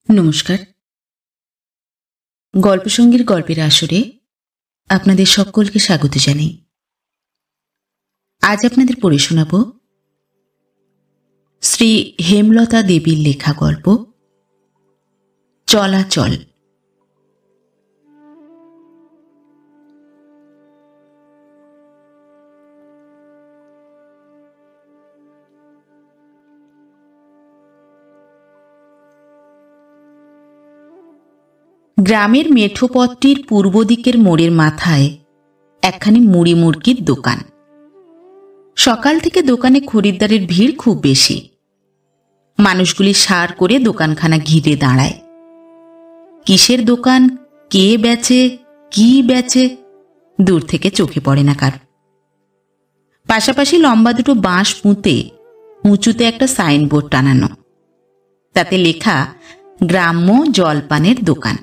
নমস্কার। গল্পসঙ্গীর গল্পের আসরে আপনাদের সকলকে স্বাগত জানাই। আজ আপনাদের পড়ে শোনাব শ্রী হেমলতা দেবীর লেখা গল্প চলাচল। গ্রামের মেঠো পথটির পূর্ব দিকের মোড়ের মাথায় একখানি মুড়ি মুড়কির দোকান। সকাল থেকে দোকানে খরিদ্দারের ভিড় খুব বেশি। মানুষগুলি সার করে দোকানখানা ঘিরে দাঁড়ায়। কিসের দোকান, কে বেচে, কি বেচে, দূর থেকে চোখে পড়ে না কার। পাশাপাশি লম্বা দুটো বাঁশ পুঁতে উঁচুতে একটা সাইনবোর্ড টানানো, তাতে লেখা গ্রাম্য জলপানের দোকান।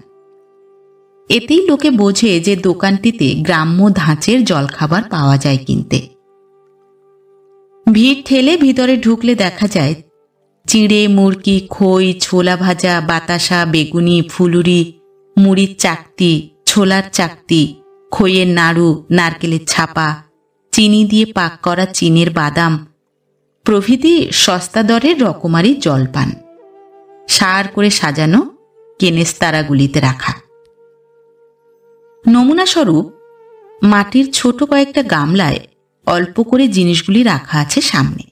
এতেই লোকে বোঝে যে দোকানটিতে গ্রাম্য ধাঁচের জলখাবার পাওয়া যায় কিনতে। ভিড় ঠেলে ভিতরে ঢুকলে দেখা যায় চিঁড়ে, মুরকি, খই, ছোলা ভাজা, বাতাসা, বেগুনি, ফুলুরি, মুড়ির চাকতি, ছোলার চাকতি, খইয়ের নাড়ু, নারকেলের ছাপা, চিনি দিয়ে পাক করা চিনের বাদাম প্রভৃতি সস্তা দরের রকমারি জলপান সার করে সাজানো কেনেস্তারাগুলিতে রাখা। নমুনাস্বরূপ মাটির ছোট কয়েকটা গামলায় অল্প করে জিনিসগুলি রাখা আছে সামনে,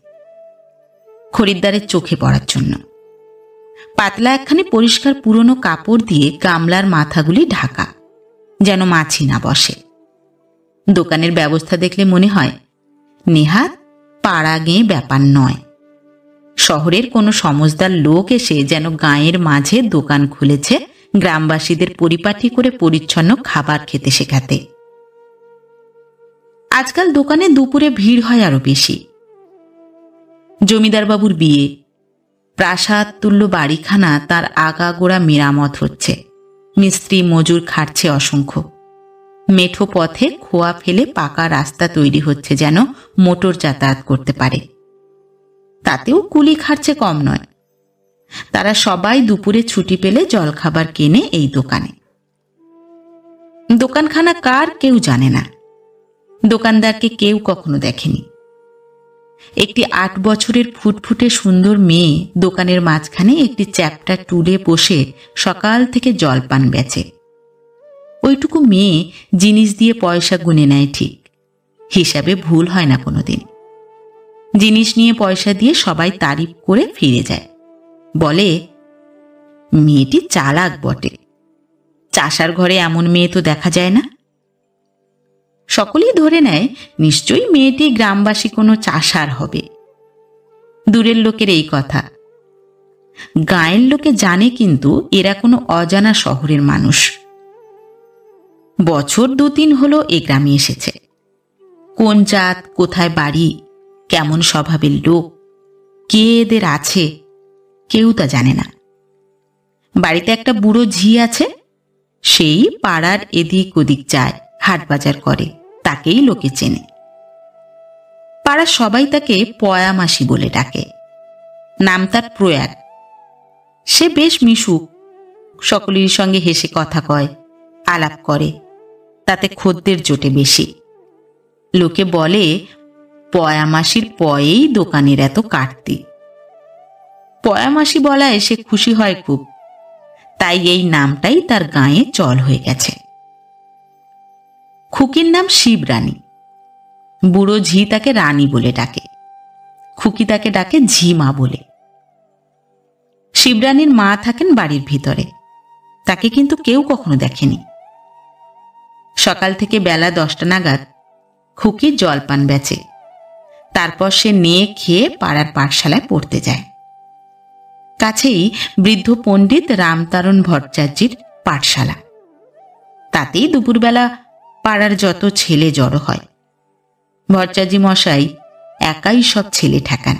খরিদ্দারের চোখে পড়ার জন্য। পাতলা একখানি পরিষ্কার পুরনো কাপড় দিয়ে গামলার মাথাগুলি ঢাকা, যেন মাছি না বসে। দোকানের ব্যবস্থা দেখলে মনে হয় নেহাত পাড়া গেঁ ব্যাপার নয়। শহরের কোনো সমজদার লোক এসে যেন গাঁয়ের মাঝে দোকান খুলেছে গ্রামবাসীদের পরিপাটি করে পরিচ্ছন্ন খাবার খেতে শেখাতে। আজকাল দোকানে দুপুরে ভিড় হয় আরো বেশি। জমিদার বাবুর বিয়ে, প্রাসাদ তুল্য বাড়িখানা তার আগাগোড়া মেরামত হচ্ছে। মিস্ত্রি মজুর খাটছে অসংখ্য। মেঠো পথে খোয়া ফেলে পাকা রাস্তা তৈরি হচ্ছে যেন মোটর যাতায়াত করতে পারে। তাতেও কুলি খাটছে কম নয়। তারা সবাই দুপুরে ছুটি পেলে জলখাবার কেনে এই দোকানে। দোকানখানা কার কেউ জানে না, দোকানদারকে কেউ কখনো দেখেনি। একটি 8 বছরের ফুটফুটে সুন্দর মেয়ে দোকানের মাঝখানে একটি চ্যাপ্টা টুলে বসে সকাল থেকে জলপান বেচে। ওইটুকু মেয়ে জিনিস দিয়ে পয়সা গুনে নেয় ঠিক, হিসাবে ভুল হয় না কোনোদিন। জিনিস নিয়ে পয়সা দিয়ে সবাই তারিফ করে ফিরে যায়, বলে মেয়েটি চালাক বটে, চাষার ঘরে এমন মেয়ে তো দেখা যায় না। সকলেই ধরে নেয় নিশ্চয়ই মেয়েটি গ্রামবাসী কোনো চাষার হবে। দূরের লোকের এই কথা, গাঁয়ের লোকে জানে কিন্তু এরা কোনো অজানা শহরের মানুষ। বছর 2-3 হলো এ গ্রামে এসেছে। কোন জাত, কোথায় বাড়ি, কেমন স্বভাবের লোক, কে এদের আছে, কেউ তা জানে না। বাড়িতে একটা বুড়ো ঝি আছে, সেই পাড়ার এদিক ওদিক যায়, হাট বাজার করে, তাকেই লোকে চেনে। পাড়ার সবাই তাকে পয়া মাসি বলে ডাকে। নাম তার প্রয়াগ। সে বেশ মিশুক, সকলের সঙ্গে হেসে কথা কয়, আলাপ করে, তাতে খদ্দের জোটে বেশি। লোকে বলে পয়া মাসির পয়েই দোকানের এত কাটতি। পয়া মাসি বলায় সে খুশি হয় খুব, তাই এই নামটাই তার গায়ে চল হয়ে গেছে। খুকির নাম শিবরানী। বুড়ো ঝি তাকে রানী বলে ডাকে, খুকি তাকে ডাকে ঝিমা বলে। শিবরানীর মা থাকেন বাড়ির ভিতরে, তাকে কিন্তু কেউ কখনো দেখেনি। সকাল থেকে বেলা 10টা নাগাদ খুকি জলপান বেচে, তারপর সে নিয়ে খেয়ে পাড়ার পাঠশালায় পড়তে যায়। কাছেই বৃদ্ধ পণ্ডিত রামতারণ ভট্টাচার্যের পাঠশালা। তাতেই দুপুরবেলা পাড়ার যত ছেলে জড়ো হয়। ভট্টাচার্য মশাই একাই সব ছেলে ঠেকান।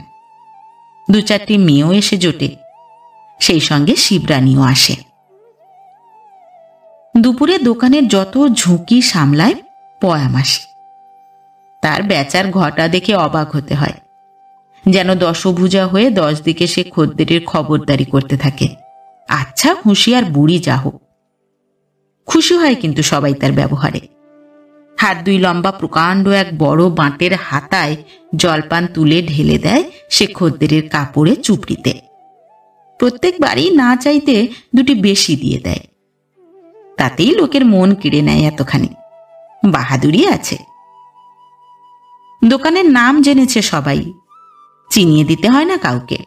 2-4টি মেয়েও এসে জোটে, সেই সঙ্গে শিবরানীও আসে। দুপুরে দোকানের যত ঝুঁকি সামলায় পয়া মাসি। তার বেচার ঘটা দেখে অবাক হতে হয়, যেন দশভুজা হয়ে 10 দিকে সে খদ্দেরের খবরদারি করতে থাকে। আচ্ছা হুঁশিয়ার বুড়ি যা হোক। খুশি হয় কিন্তু সবাই তার ব্যবহারে। হাত দুই লম্বা প্রকাণ্ড এক বড় বাঁটের হাতায় জলপান তুলে ঢেলে দেয় সে খদ্দেরের কাপড়ে চুপড়িতে। প্রত্যেকবারই না চাইতে দুটি বেশি দিয়ে দেয়। তাতেই লোকের মন কেড়ে নেয় এতখানি। বাহাদুরি আছে। দোকানের নাম জেনেছে সবাই, চিনিয়ে দিতে হয় না কাউকে।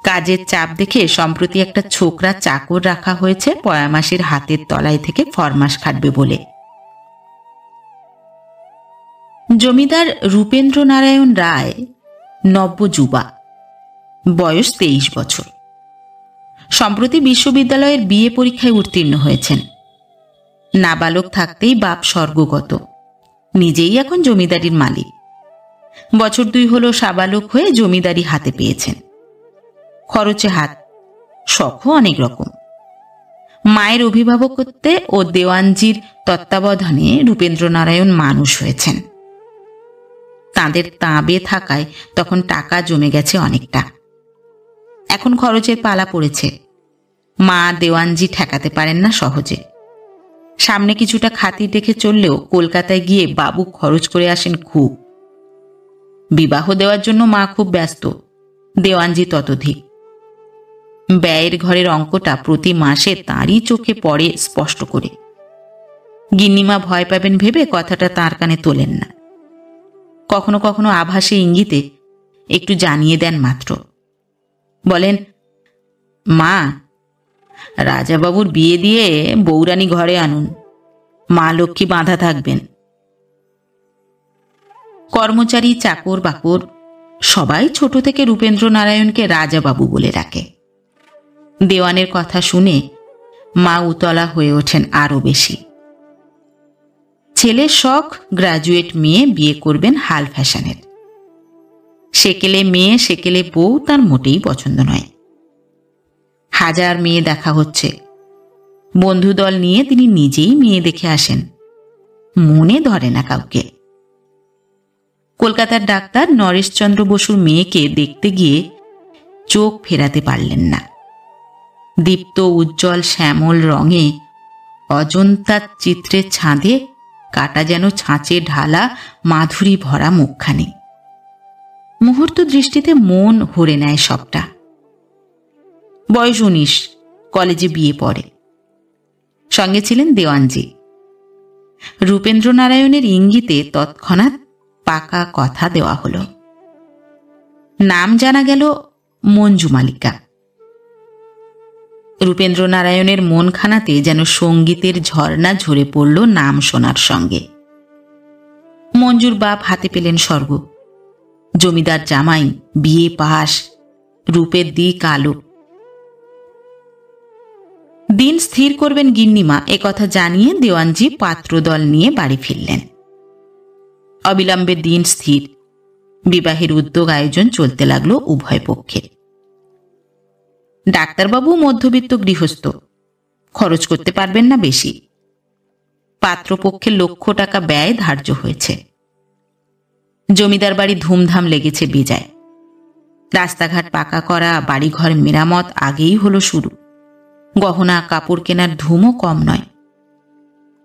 কাজের চাপ দেখে সম্প্রতি একটা ছোকরা চাকর রাখা হয়েছে পয়ামাসির হাতের তলায় থেকে ফরমাস খাটবে বলে। জমিদার রূপেন্দ্র নারায়ণ রায় নব্যযুবা, বয়স 23 বছর। সম্প্রতি বিশ্ববিদ্যালয়ের বিএ পরীক্ষায় উত্তীর্ণ হয়েছেন। নাবালক থাকতেই বাপ স্বর্গগত, নিজেই এখন জমিদারির মালিক। বছর 2 হলো সাবালক হয়ে জমিদারি হাতে পেয়েছেন। খরচে হাত, শখও অনেক রকম। মায়ের অভিভাবকত্বে ও দেওয়ানজির তত্ত্বাবধানে রূপেন্দ্রনারায়ণ মানুষ হয়েছেন। তাঁদের তাঁবে থাকায় তখন টাকা জমে গেছে অনেকটা। এখন খরচের পালা পড়েছে। মা দেওয়ানজি ঠেকাতে পারেন না সহজে। সামনে কিছুটা খাতির রেখে চললেও কলকাতায় গিয়ে বাবু খরচ করে আসেন খুব। বিবাহ দেওয়ার জন্য মা খুব ব্যস্ত, দেওয়ানজি ততোধিক। ব্যয়ের ঘরের অঙ্কটা প্রতি মাসে তাঁরই চোখে পড়ে স্পষ্ট করে। গিন্নিমা ভয় পাবেন ভেবে কথাটা তাঁর কানে তোলেন না। কখনো কখনো আভাসে ইঙ্গিতে একটু জানিয়ে দেন মাত্র। বলেন, মা, রাজাবাবুর বিয়ে দিয়ে বৌরানী ঘরে আনুন, মা লক্ষ্মী বাঁধা থাকবেন। কর্মচারী, চাকর বাকর সবাই ছোট থেকে রূপেন্দ্রনারায়ণকে রাজাবাবু বলে ডাকে। দেওয়ানের কথা শুনে মা উতলা হয়ে ওঠেন আরো বেশি। ছেলের শখ গ্রাজুয়েট মেয়ে বিয়ে করবেন হাল ফ্যাশনের। সেকেলে মেয়ে সেকেলে বউ তার মোটেই পছন্দ নয়। হাজার মেয়ে দেখা হচ্ছে। বন্ধুদল নিয়ে তিনি নিজেই মেয়ে দেখে আসেন, মনে ধরে না কাউকে। কলকাতার ডাক্তার নরেশচন্দ্র বসুর মেয়েকে দেখতে গিয়ে চোখ ফেরাতে পারলেন না। দীপ্ত উজ্জ্বল শ্যামল রঙে অজন্তার চিত্রের ছাঁদে কাটা যেন ছাঁচে ঢালা মাধুরী ভরা মুখখানি। মুহূর্ত দৃষ্টিতে মন ভরে নেয় সবটা। বয়স 19, কলেজে বিয়ে পড়ে। সঙ্গে ছিলেন দেওয়ানজি। রূপেন্দ্রনারায়ণের ইঙ্গিতে তৎক্ষণাৎ পাকা কথা দেওয়া হলো। নাম জানা গেল মঞ্জু মালিকা। রূপেন্দ্রনারায়ণের মনখানাতে যেন সঙ্গীতের ঝর্ণা ঝরে পড়ল নাম শোনার সঙ্গে। মঞ্জুর বাপ হাতে পেলেন স্বর্গ। জমিদার জামাই, বিয়ে পাশ, রূপের দিক আলো। দিন স্থির করবেন গিন্নিমা একথা জানিয়ে দেওয়ানজি পাত্রদল নিয়ে বাড়ি ফিরলেন। অবিলম্বে দিন স্থির। বিবাহের উদ্যোগ আয়োজন চলতে লাগলো উভয় পক্ষে। ডাক্তারবাবু মধ্যবিত্ত গৃহস্থ, খরচ করতে পারবেন না বেশি। পাত্রপক্ষে লক্ষ টাকা ব্যয় ধার্য হয়েছে। জমিদার বাড়ি ধুমধাম লেগেছে বেজায়। রাস্তাঘাট পাকা করা, বাড়িঘর মেরামত আগেই হলো শুরু। গহনা কাপড় কেনার ধুমও কম নয়।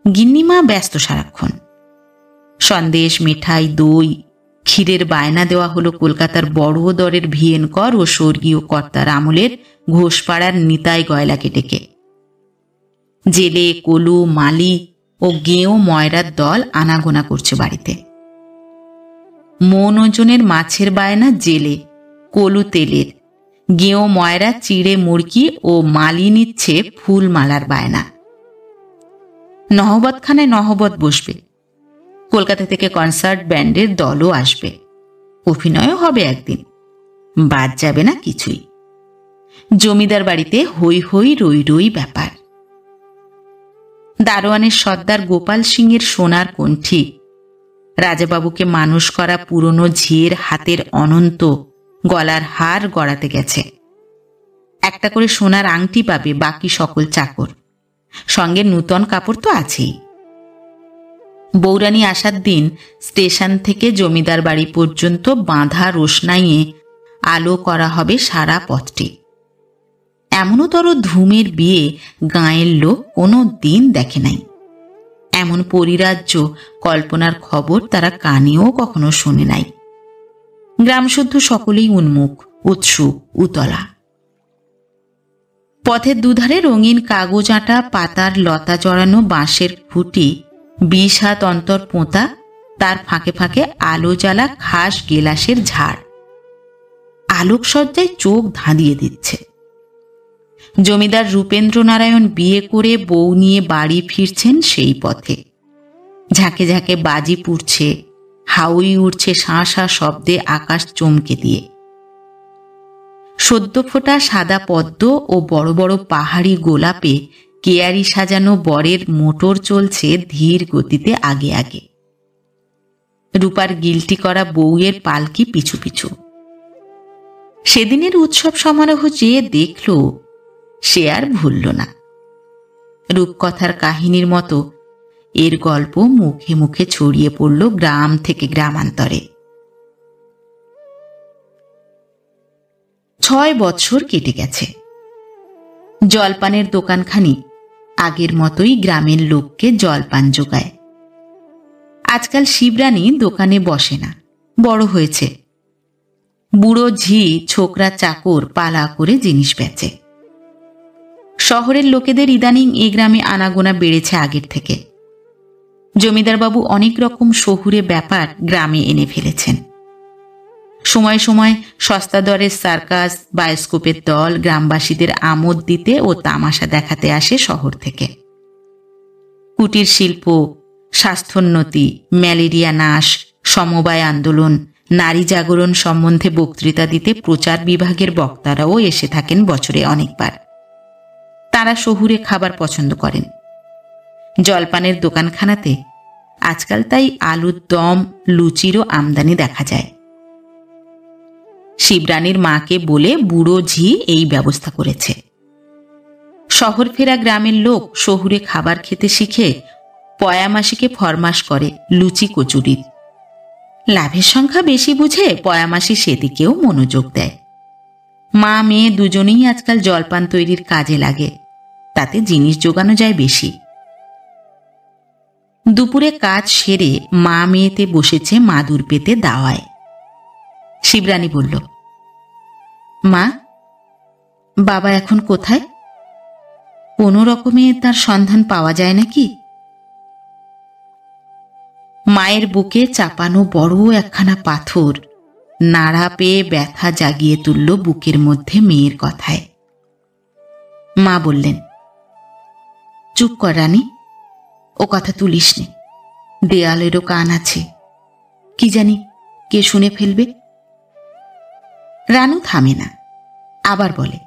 গিন্নিমা ব্যস্ত সারাক্ষণ। সন্দেশ, মিঠাই, দই, ক্ষীরের বায়না দেওয়া হলো কলকাতার বড় দরের ভিয়েনকর ও স্বর্গীয় কর্তার আমলের ঘোষপাড়ার নিতাই গয়লাকে ডেকে। জেলে, কলু, মালি ও গেঁয়ো ময়রার দল আনাগোনা করছে বাড়িতে। মন ওজনের মাছের বায়না জেলে, কলু তেলের, গেঁয়ো ময়রা চিড়ে মুরগি ও মালি নিচ্ছে ফুল মালার বায়না। নহবতখানায় নহবত বসবে। কলকাতা থেকে কনসার্ট ব্যান্ডের দলও আসবে। অভিনয়ও হবে একদিন, বাদ যাবে না কিছুই। জমিদার বাড়িতে হই হই রই রই ব্যাপার। দারোয়ানের সর্দার গোপাল সিংয়ের সোনার কণ্ঠি, রাজাবাবুকে মানুষ করা পুরনো ঝিয়ের হাতের অনন্ত গলার হার গড়াতে গেছে। একটা করে সোনার আংটি পাবে বাকি সকল চাকর। সঙ্গে নূতন কাপড় তো আছেই। বৌরানী আসার দিন স্টেশন থেকে জমিদার বাড়ি পর্যন্ত বাঁধা রোশনাইয়ে আলো করা হবে সারা পথটি। এমনতর ধুমের বিয়ে গাঁয়ের লোক কোনো দিন দেখে নাই। এমন পরিরাজ্য কল্পনার খবর তারা কানেও কখনো শোনে নাই। গ্রামশুদ্ধ সকলেই উন্মুখ, উৎসুক, উতলা। পথের দুধারে রঙিন কাগজ আঁটা পাতার লতা জড়ানো বাঁশের খুঁটি 20 হাত অন্তর পোঁতা, তার ফাঁকে ফাঁকে আলো জ্বালা ঘাস গেলাসের ঝাড় আলোকসজ্জায় চোখ ধাঁধিয়ে দিচ্ছে। জমিদার রূপেন্দ্রনারায়ণ বিয়ে করে বউ নিয়ে বাড়ি ফিরছেন সেই পথে। ঝাঁকে ঝাঁকে বাজি পুড়ছে, হাউই উঠছে শাঁ শাঁ শব্দে আকাশ চমকে দিয়ে। সদ্য ফোটা সাদা পদ্ম ও বড় বড় পাহাড়ি গোলাপে কেয়ারি সাজানো বরের মোটর চলছে ধীর গতিতে আগে আগে। রূপার গিলটি করা বউয়ের পালকি পিছু পিছু। সেদিনের উৎসব সমারোহ যে দেখল সে আর ভুলল না। রূপকথার কাহিনীর মতো এর গল্প মুখে মুখে ছড়িয়ে পড়ল গ্রাম থেকে গ্রামান্তরে। 6 বছর কেটে গেছে। জলপানের দোকানখানি আগের মতোই গ্রামের লোককে জলপান যোগায়। আজকাল শিবরানী দোকানে বসে না, বড় হয়েছে। বুড়ো ঝি ছোকরা চাকর পালা করে জিনিস বেচে। শহরের লোকেদের ইদানিং এ গ্রামে আনাগোনা বেড়েছে আগের থেকে। জমিদারবাবু অনেক রকম শহুরে ব্যাপার গ্রামে এনে ফেলেছেন। সময় সময় সস্তা দরের সার্কাস, বায়োস্কোপের দল গ্রামবাসীদের আমোদ দিতে ও তামাশা দেখাতে আসে শহর থেকে। কুটির শিল্প, স্বাস্থ্যোন্নতি, ম্যালেরিয়া নাশ, সমবায় আন্দোলন, নারী জাগরণ সম্বন্ধে বক্তৃতা দিতে প্রচার বিভাগের বক্তারাও এসে থাকেন বছরে অনেকবার। তারা শহুরে খাবার পছন্দ করেন। জলপানের দোকানখানাতে আজকাল তাই আলুর দম, লুচিরও আমদানি দেখা যায়। শিবরানীর মাকে বলে বুড়ো ঝি এই ব্যবস্থা করেছে। শহর ফেরা গ্রামের লোক শহুরে খাবার খেতে শিখে পয়ামাসিকে ফরমাস করে লুচি কচুরির। লাভের সংখ্যা বেশি বুঝে পয়ামাসি সেদিকেও মনোযোগ দেয়। মা মেয়ে দুজনেই আজকাল জলপান তৈরির কাজে লাগে, তাতে জিনিস জোগানো যায় বেশি। দুপুরে কাজ সেরে মা মেয়েতে বসেছে মাদুর পেতে দাওয়ায়। শিবরানী বলল, মা, বাবা এখন কোথায়? কোনো রকমে তার সন্ধান পাওয়া যায় নাকি? মায়ের বুকে চাপানো বড় একখানা পাথর নাড়া পেয়ে ব্যথা জাগিয়ে তুলল বুকের মধ্যে মেয়ের কথায়। মা বললেন, চুপ কর রানী, ও কথা তুলিস নে, দেয়ালেরও কান আছে, কি জানি কে শুনে ফেলবে। রানু থামে না, আবার বলে,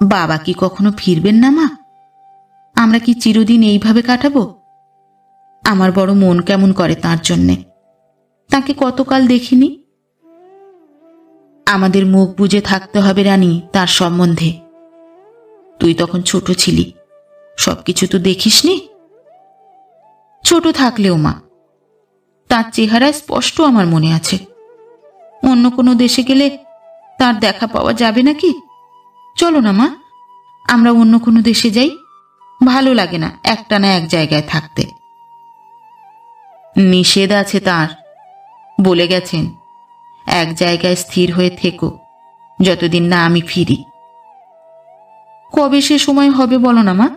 বাবা কি কখনো ফিরবেন না মা? আমরা কি চিরদিন এইভাবে কাটাবো? আমার বড় মন কেমন করে তার জন্যে। তাকে কতকাল দেখিনি। আমাদের মুখ বুজে থাকতে হবে রানী তার সম্বন্ধে। তুই তখন ছোট ছিলি, সবকিছু তো দেখিসনি। ছোট থাকলেও মা, তার চেহারা স্পষ্ট আমার মনে আছে। অন্য কোনো দেশে গেলে তার দেখা পাওয়া যাবে নাকি? চলো না মা, আমরা অন্য কোনো দেশে যাই। ভালো লাগে না একটানা এক জায়গায় থাকতে। নিষেধ আছে তার, বলে গেছেন, এক জায়গায় স্থির হয়ে থেকো যতদিন না আমি ফিরি। কবে সে সময় হবে বলো না মা?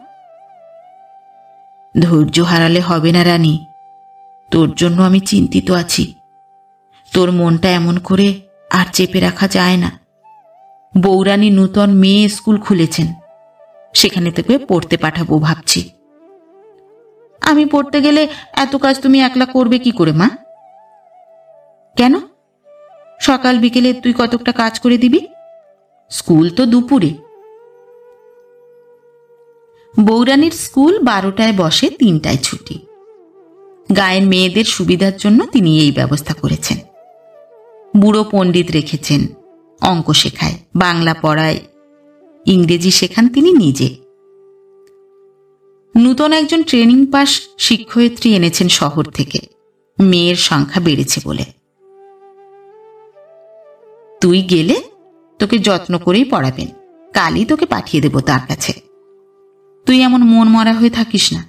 ধৈর্য হারালে হবে না রানী, তোর জন্য আমি চিন্তিত আছি। তোর মনটা এমন করে আর চেপে রাখা যায় না। বৌরানী নূতন মেয়ে স্কুল খুলেছেন, সেখানে তোকে পড়তে পাঠাবো ভাবছি। আমি পড়তে গেলে এত কাজ তুমি একলা করবে কি করে মা? কেন? সকাল বিকেলে তুই কতকটা কাজ করে দিবি। স্কুল তো দুপুরে। বৌরানীর স্কুল 12টায় বসে, 3টায় ছুটি। গায়ের মেয়েদের সুবিধার জন্য তিনি এই ব্যবস্থা করেছেন। বুড়ো পণ্ডিত রেখেছেন, অঙ্ক শেখায়, বাংলা পড়ায়, ইংরেজি শেখান তিনি নিজে। নূতন একজন ট্রেনিং পাস শিক্ষয়িত্রী এনেছেন শহর থেকে, মেয়ের সংখ্যা বেড়েছে বলে। তুই গেলে তোকে যত্ন করেই পড়াবেন, কালই তোকে পাঠিয়ে দেব তার কাছে। তুই এমন মন মরা হয়ে থাকিস না।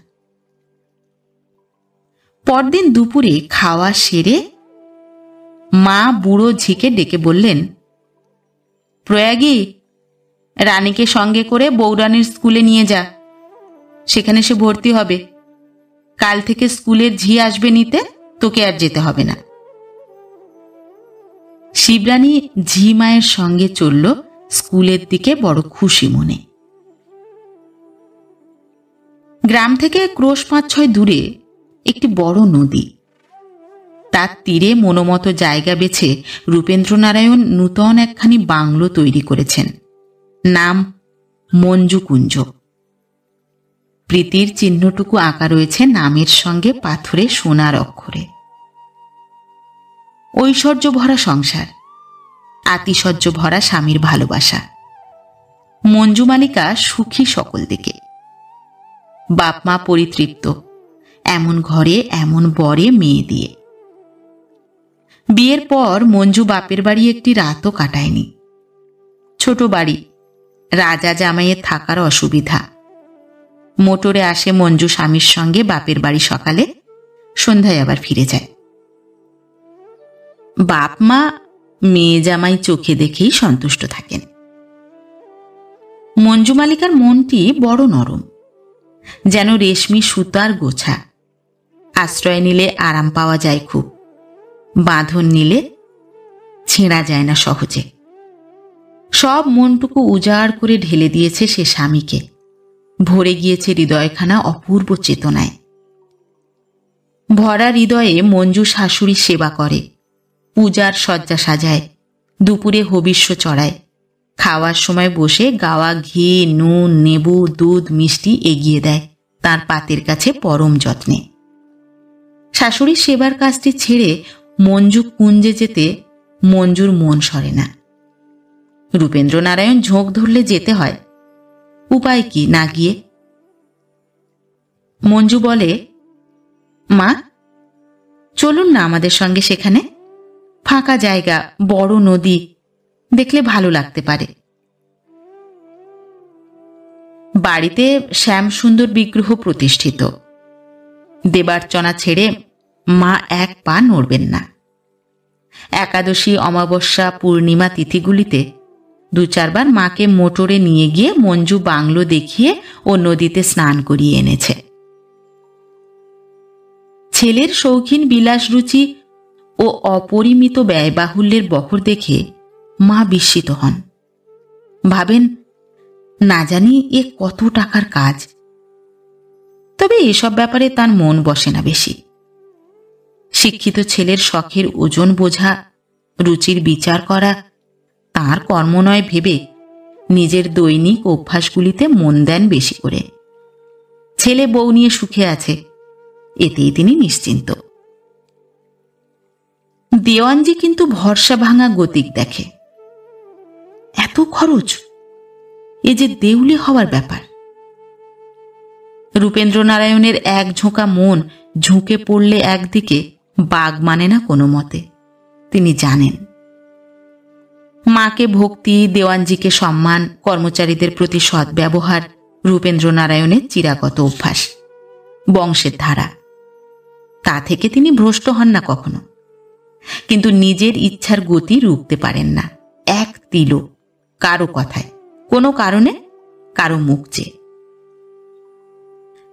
পরদিন দুপুরে খাওয়া সেরে মা বুড়ো ঝিকে ডেকে বললেন, প্রয়াগী, রানীকে সঙ্গে করে বৌরানীর স্কুলে নিয়ে যা, সেখানে সে ভর্তি হবে। কাল থেকে স্কুলের ঝি আসবে নিতে, তোকে আর যেতে হবে না। শিবরানী ঝি মায়ের সঙ্গে চলল স্কুলের দিকে বড় খুশি মনে। গ্রাম থেকে ক্রোশ ৫-৬ দূরে একটি বড় নদী। তার তীরে মনোমতো জায়গা বেছে রূপেন্দ্রনারায়ণ নূতন একখানি বাংলো তৈরি করেছেন, নাম মঞ্জুকুঞ্জ। প্রীতির চিহ্নটুকু আঁকা রয়েছে নামের সঙ্গে পাথরে সোনার অক্ষরে। ঐশ্বর্য ভরা সংসার, আতিশয্য ভরা স্বামীর ভালোবাসা। মঞ্জুমালিকা সুখী সকল দিকে। বাপ মা পরিতৃপ্ত, এমন ঘরে এমন বরে মেয়ে দিয়ে। বিয়ের পর মঞ্জু বাপের বাড়ি একটি রাতও কাটায়নি। ছোট বাড়ি, রাজা জামাইয়ের থাকার অসুবিধা। মোটরে আসে মঞ্জু স্বামীর সঙ্গে বাপের বাড়ি সকালে, সন্ধ্যায় আবার ফিরে যায়। বাপ মা মেয়ে জামাই চোখে দেখেই সন্তুষ্ট থাকেন। মঞ্জুমালিকার মনটি বড় নরম, যেন রেশমি সুতার গোছা। আশ্রয় নিলে আরাম পাওয়া যায় খুব, বাঁধন নিলে ছেঁড়া যায় না সহজে। সব মনটুকু উজাড় করে ঢেলে দিয়েছে সে স্বামীকে, ভরে গিয়েছে হৃদয়খানা অপূর্ব চেতনায়। ভরা হৃদয়ে মঞ্জু শাশুড়ি সেবা করে, পূজার শয্যা সাজায়, দুপুরে হবিষ্য চড়ায়, খাওয়ার সময় বসে গাওয়া ঘি, নুন, নেবু, দুধ, মিষ্টি এগিয়ে দেয় তার পাতের কাছে পরম যত্নে। শাশুড়ির সেবার কাজটি ছেড়ে মঞ্জু কুঞ্জে যেতে মঞ্জুর মন সরে না। রূপেন্দ্রনারায়ণ ঝোঁক ধরলে যেতে হয়, উপায় কি না গিয়ে? মঞ্জু বলে, মা চলুন না আমাদের সঙ্গে সেখানে, ফাঁকা জায়গা, বড় নদী, দেখলে ভালো লাগতে পারে। বাড়িতে শ্যামসুন্দর বিগ্রহ প্রতিষ্ঠিত। দেবার্চনা ছেড়ে মা এক পা নড়বেন না। একাদশী, অমাবস্যা, পূর্ণিমা তিথিগুলিতে ২-৪ বার মাকে মোটরে নিয়ে গিয়ে মঞ্জু বাংলো দেখিয়ে ও নদীতে স্নান করিয়ে এনেছে। ছেলের শৌখিন বিলাস রুচি ও অপরিমিত ব্যয়বাহুল্যের বহর দেখে মা বিস্মিত হন। ভাবেন, না জানি এ কত টাকার কাজ। তবে এসব ব্যাপারে তার মন বসে না বেশি। শিক্ষিত ছেলের শখের ওজন বোঝা, রুচির বিচার করা তাঁর কর্ম নয় ভেবে নিজের দৈনিক অভ্যাসগুলিতে মন দেন বেশি করে। ছেলে বউ নিয়ে সুখে আছে, এতেই তিনি নিশ্চিন্ত। দেওয়ানজি কিন্তু ভরসা ভাঙা গতিক দেখে। এত খরচ, এ যে দেউলে হওয়ার ব্যাপার। রূপেন্দ্রনারায়ণের এক ঝোঁকা মন ঝুঁকে পড়লে একদিকে বাগ মানে না কোনো মতে, তিনি জানেন। মাকে ভক্তি, দেওয়ানজিকে সম্মান, কর্মচারীদের প্রতি সদ্ব্যবহার রূপেন্দ্রনারায়ণের চিরাগত অভ্যাস, বংশের ধারা। তা থেকে তিনি ভ্রষ্ট হন না কখনো, কিন্তু নিজের ইচ্ছার গতি রুখতে পারেন না এক তিলও, কারো কথায়, কোনো কারণে, কারো মুখ চেয়ে।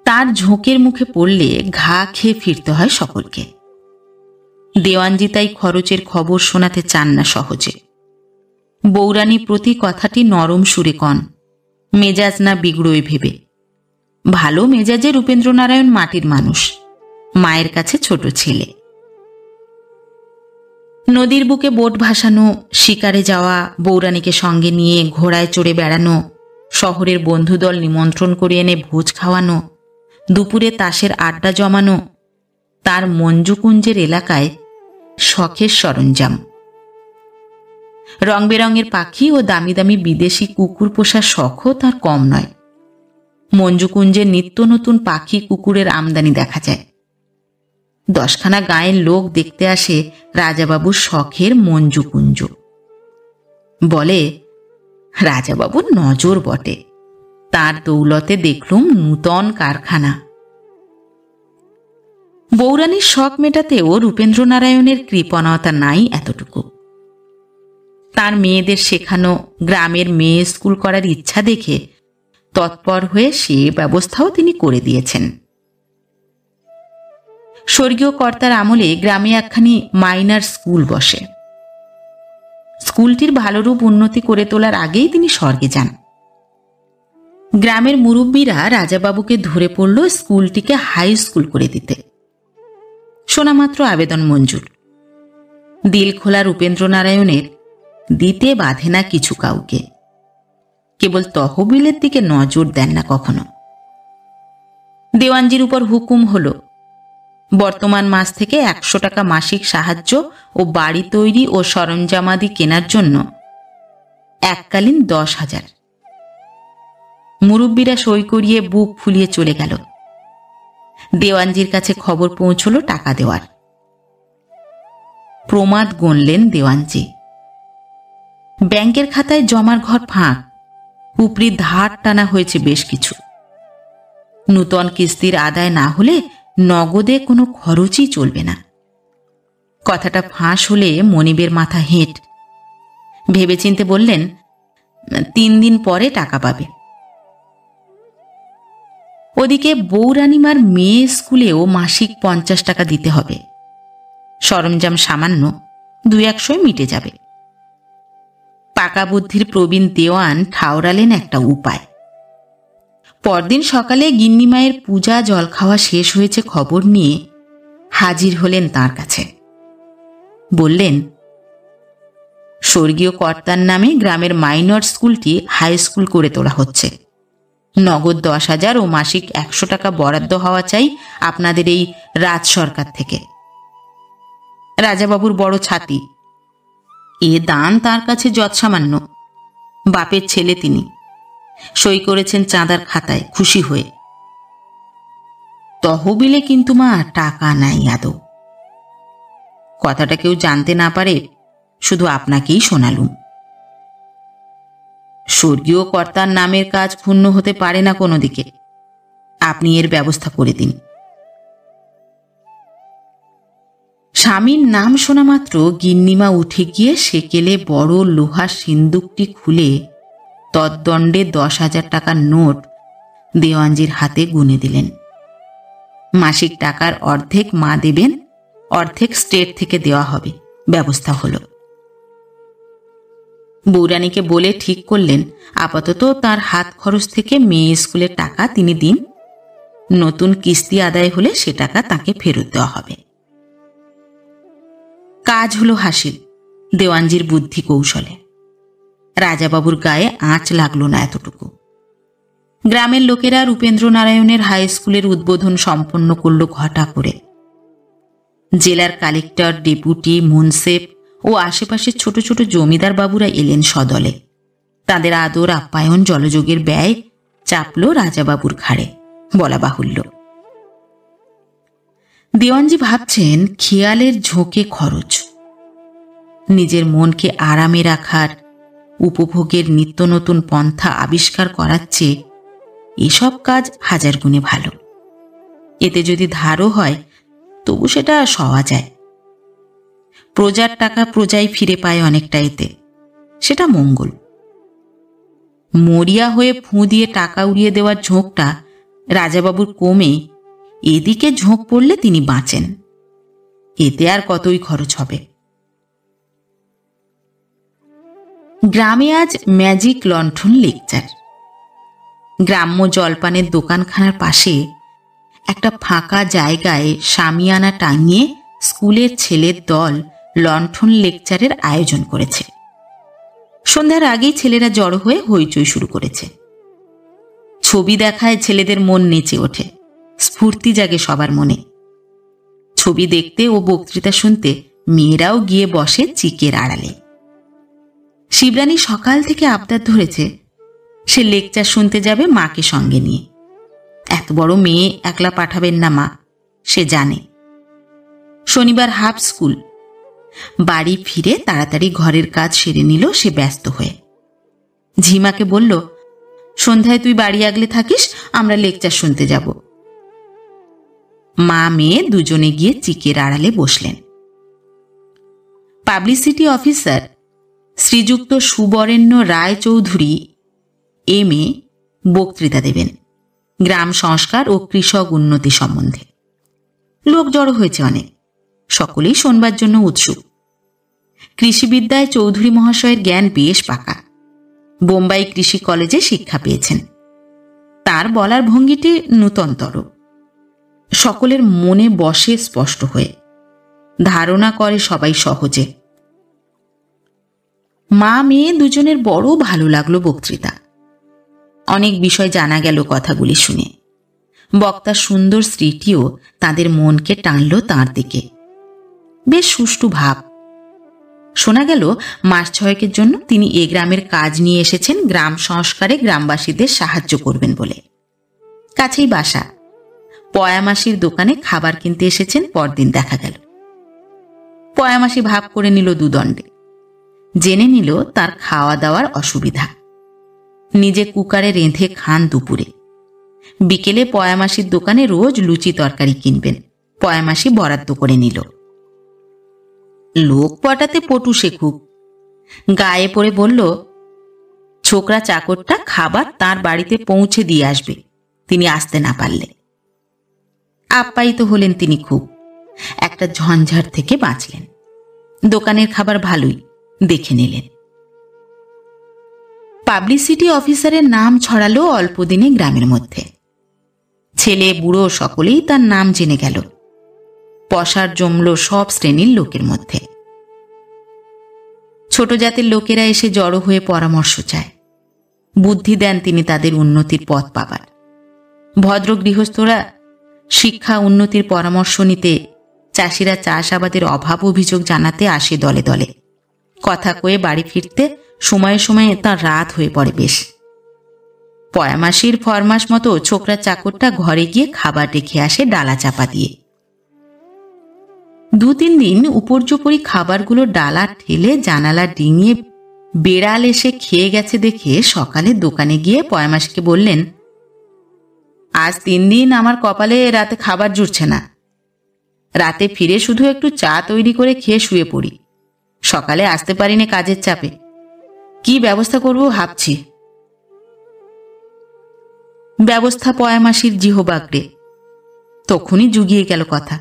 তার ঝোঁকের মুখে পড়লে ঘা খেয়ে ফিরতে হয় সকলকে। দেওয়ানজি তাই খরচের খবর শোনাতে চান না সহজে। বৌরানী প্রতি কথাটি নরম সুরে কন, মেজাজ না বিগড়োয় ভেবে। ভালো মেজাজে রূপেন্দ্রনারায়ণ মাটির মানুষ, মায়ের কাছে ছোট ছেলে। নদীর বুকে বোট ভাসানো, শিকারে যাওয়া, বৌরানীকে সঙ্গে নিয়ে ঘোড়ায় চড়ে বেড়ানো, শহরের বন্ধুদল নিমন্ত্রণ করে এনে ভোজ খাওয়ানো, দুপুরে তাসের আড্ডা জমানো তার মঞ্জুকুঞ্জের এলাকায় শখের সরঞ্জাম। রং বেরঙের পাখি ও দামি দামি বিদেশি কুকুর পোষার শখও তার কম নয়। মঞ্জুকুঞ্জে নিত্য নতুন পাখি কুকুরের আমদানি দেখা যায়। 10খানা গাঁয়ের লোক দেখতে আসে রাজাবাবুর শখের মঞ্জুকুঞ্জ। বলে, রাজাবাবুর নজর বটে, তার দৌলতে দেখলুম নূতন কারখানা। বৌরানীর শখ মেটাতেও রূপেন্দ্রনারায়ণের কৃপণতা নাই এতটুকু। তার মেয়েদের শেখানো গ্রামের মেয়ে স্কুল করার ইচ্ছা দেখে তৎপর হয়ে সে ব্যবস্থাও তিনি করে দিয়েছেন। স্বর্গীয় কর্তার আমলে গ্রামে একখানি মাইনার স্কুল বসে। স্কুলটির ভালোরূপ উন্নতি করে তোলার আগেই তিনি স্বর্গে যান। গ্রামের মুরব্বীরা রাজাবাবুকে ধরে পড়ল স্কুলটিকে হাই স্কুল করে দিতে। শোনামাত্র আবেদন মঞ্জুর। দিল খোলা রূপেন্দ্রনারায়ণের দিতে বাধে না কিছু কাউকে, কেবল তহবিলের দিকে নজর দেন না কখনো। দেওয়ানজির উপর হুকুম হল, বর্তমান মাস থেকে 100 টাকা মাসিক সাহায্য ও বাড়ি তৈরি ও সরঞ্জামাদি কেনার জন্য এককালীন 10,000। মুরব্বীরা সই করিয়ে বুক ফুলিয়ে চলে গেল। দেওয়ানজির কাছে খবর পৌঁছল টাকা দেওয়ার। প্রমাদ গণলেন দেওয়ানজি। ব্যাংকের খাতায় জমার ঘর ফাঁক, উপরি ধার টানা হয়েছে বেশ কিছু। নূতন কিস্তির আদায় না হলে নগদে কোনো খরচই চলবে না। কথাটা ফাঁস হলে মনিবের মাথা হেঁট। ভেবেচিন্তে বললেন, 3 দিন পরে টাকা পাবে। ওদিকে বৌরানিমার মেয়ে স্কুলেও মাসিক 50 টাকা দিতে হবে। সরঞ্জাম সামান্য, 2-100 মিটে যাবে। পাকা বুদ্ধির প্রবীণ দেওয়ান ঠাওরালেন একটা উপায়। পরদিন সকালে গিন্নিমায়ের পূজা জলখাওয়া শেষ হয়েছে খবর নিয়ে হাজির হলেন তার কাছে। বললেন, স্বর্গীয় কর্তার নামে গ্রামের মাইনর স্কুলটি হাই স্কুল করে তোলা হচ্ছে। নগদ 10,000 ও মাসিক 100 টাকা বরাদ্দ হওয়া চাই আপনাদের এই রাজ সরকার থেকে। রাজাবাবুর বড় ছাতি, এ দান তার কাছে যৎসামান্য। বাপের ছেলে তিনি, সই করেছেন চাঁদার খাতায় খুশি হয়ে। তহবিলে কিন্তু মা টাকা নাই আদৌ। কথাটা কেউ জানতে না পারে, শুধু আপনাকেই শোনালুম। স্বর্গীয় কর্তার নামের কাজ ক্ষুণ্ণ হতে পারে না কোনো দিকে। আপনি এর ব্যবস্থা করে দিন। স্বামীর নাম শোনা মাত্র গিন্নিমা উঠে গিয়ে সেকেলে বড় লোহার সিন্দুকটি খুলে তদ্দণ্ডে 10,000 টাকার নোট দেওয়ানজির হাতে গুনে দিলেন। মাসিক টাকার অর্ধেক মা দেবেন, অর্ধেক স্টেট থেকে দেওয়া হবে, ব্যবস্থা হলো। বৌরানীকে বলে ঠিক করলেন আপাতত তার হাত খরচ থেকে মেয়ে স্কুলের টাকা তিনি দিন, নতুন কিস্তি আদায় হলে সে টাকা তাকে ফেরত দেওয়া হবে। কাজ হলো হাসিল দেওয়ানজির বুদ্ধি কৌশলে। রাজাবাবুর গায়ে আঁচ লাগলো না এতটুকু। গ্রামের লোকেরা রূপেন্দ্রনারায়ণের হাই স্কুলের উদ্বোধন সম্পন্ন করল ঘটা করে। জেলার কালেক্টর, ডেপুটি, মুন্সেফ ও আশেপাশের ছোট ছোট জমিদার বাবুরা এলেন সদলে। তাদের আদর আপ্যায়ন জলযোগের ব্যয় চাপল রাজাবাবুর ঘাড়ে, বলা বাহুল্য। দেওয়ানজি ভাবছেন খেয়ালের ঝোঁকে খরচ। নিজের মনকে আরামে রাখার, উপভোগের নিত্য নতুন পন্থা আবিষ্কার করার চেয়ে এসব কাজ 1000 গুণে ভালো। এতে যদি ধারও হয় তবু সেটা সওয়া যায়। প্রজার টাকা প্রজাই ফিরে পায় অনেকটা, এতে সেটা মঙ্গল। মরিয়া হয়ে ফুঁ দিয়ে টাকা উড়িয়ে দেওয়ার ঝোঁকটা রাজাবাবুর কমে এদিকে ঝোঁক পড়লে তিনি বাঁচেন। এতে আর কতই খরচ হবে। গ্রামে আজ ম্যাজিক লণ্ঠন লেকচার। গ্রাম্য জলপানের দোকানখানার পাশে একটা ফাঁকা জায়গায় শামিয়ানা টাঙিয়ে স্কুলের ছেলের দল লণ্ঠন লেকচারের আয়োজন করেছে। সন্ধ্যার আগেই ছেলেরা জড়ো হয়ে হইচই শুরু করেছে। ছবি দেখায় ছেলেদের মন নেচে ওঠে, স্ফূর্তি জাগে সবার মনে। ছবি দেখতে ও বক্তৃতা শুনতে মেয়েরাও গিয়ে বসে চিকের আড়ালে। শিবরানী সকাল থেকে আবদার ধরেছে সে লেকচার শুনতে যাবে মাকে সঙ্গে নিয়ে। এত বড় মেয়ে একলা পাঠাবেন না মা, সে জানে। শনিবার হাফ স্কুল। বাড়ি ফিরে তাড়াতাড়ি ঘরের কাজ সেরে নিল সে ব্যস্ত হয়ে। ঝিমাকে বলল, সন্ধ্যায় তুই বাড়ি আগলে থাকিস, আমরা লেকচার শুনতে যাব। মা মেয়ে দুজনে গিয়ে চিকের আড়ালে বসলেন। পাবলিসিটি অফিসার শ্রীযুক্ত সুবরেণ্য রায়চৌধুরী MA বক্তৃতা দেবেন গ্রাম সংস্কার ও কৃষক উন্নতি সম্বন্ধে। লোক জড়ো হয়েছে অনেক, সকলেই শোনবার জন্য উৎসুক। কৃষিবিদ্যায় চৌধুরী মহাশয়ের জ্ঞান বেশ পাকা, বোম্বাই কৃষি কলেজে শিক্ষা পেয়েছেন। তার বলার ভঙ্গিটি নূতনতর, সকলের মনে বসে স্পষ্ট হয়ে, ধারণা করে সবাই সহজে। মা মেয়ে দুজনের বড় ভালো লাগলো বক্তৃতা। অনেক বিষয় জানা গেল কথাগুলি শুনে। বক্তার সুন্দর স্ত্রীটিও তাদের মনকে টানল তাঁর দিকে। বেশ সুষ্ঠু ভাব। শোনা গেল মাস 6 জন্য তিনি এ গ্রামের কাজ নিয়ে এসেছেন, গ্রাম সংস্কারে গ্রামবাসীদের সাহায্য করবেন বলে। কাছেই বাসা। পয়ামাসির দোকানে খাবার কিনতে এসেছেন, পরদিন দেখা গেল। পয়ামাসি ভাব করে নিল দুদণ্ডে। জেনে নিল তার খাওয়া দাওয়ার অসুবিধা। নিজে কুকারে রেঁধে খান দুপুরে। বিকেলে পয়ামাসির দোকানে রোজ লুচি তরকারি কিনবেন, পয়ামাসি বরাদ্দ করে নিল। লোক পটাতে পটু সে খুব। গায়ে পড়ে বলল, ছোকরা চাকরটা খাবার তার বাড়িতে পৌঁছে দিয়ে আসবে তিনি আসতে না পারলে। আপ্যায়িত হলেন তিনি খুব। একটা ঝঞ্ঝাট থেকে বাঁচলেন। দোকানের খাবার ভালোই, দেখে নিলেন। পাবলিসিটি অফিসারের নাম ছড়ালো অল্পদিনে গ্রামের মধ্যে। ছেলে বুড়ো সকলেই তার নাম জেনে গেল। পসার জমল সব শ্রেণীর লোকের মধ্যে। ছোট জাতের লোকেরা এসে জড়ো হয়ে পরামর্শ চায়। বুদ্ধি দেন তিনি তাদের উন্নতির পথ পাবার। ভদ্র গৃহস্থরা শিক্ষা উন্নতির পরামর্শ নিতে, চাষিরা চাষাবাদের অভাব অভিযোগ জানাতে আসে দলে দলে। কথা কয়ে বাড়ি ফিরতে সময়ে সময়ে তার রাত হয়ে পড়ে বেশ। পয়ামাসির ফরমাস মতো ছোকরা চাকরটা ঘরে গিয়ে খাবার রেখে আসে ডালা চাপা দিয়ে। 2-3 দিন উপর্যুপরি খাবারগুলো ডালা ঠেলে জানালা ডিঙিয়ে বেড়াল এসে খেয়ে গেছে দেখে সকালে দোকানে গিয়ে পয়ামাসিকে বললেন, আজ 3 দিন আমার কপালে রাতে খাবার জুটছে না। রাতে ফিরে শুধু একটু চা তৈরি করে খেয়ে শুয়ে পড়ি। সকালে আসতে পারিনি কাজের চাপে। কি ব্যবস্থা করব ভাবছি। ব্যবস্থা পয়ামাসির জিহবাগ্রে। তখনই জুগিয়ে গেল কথা।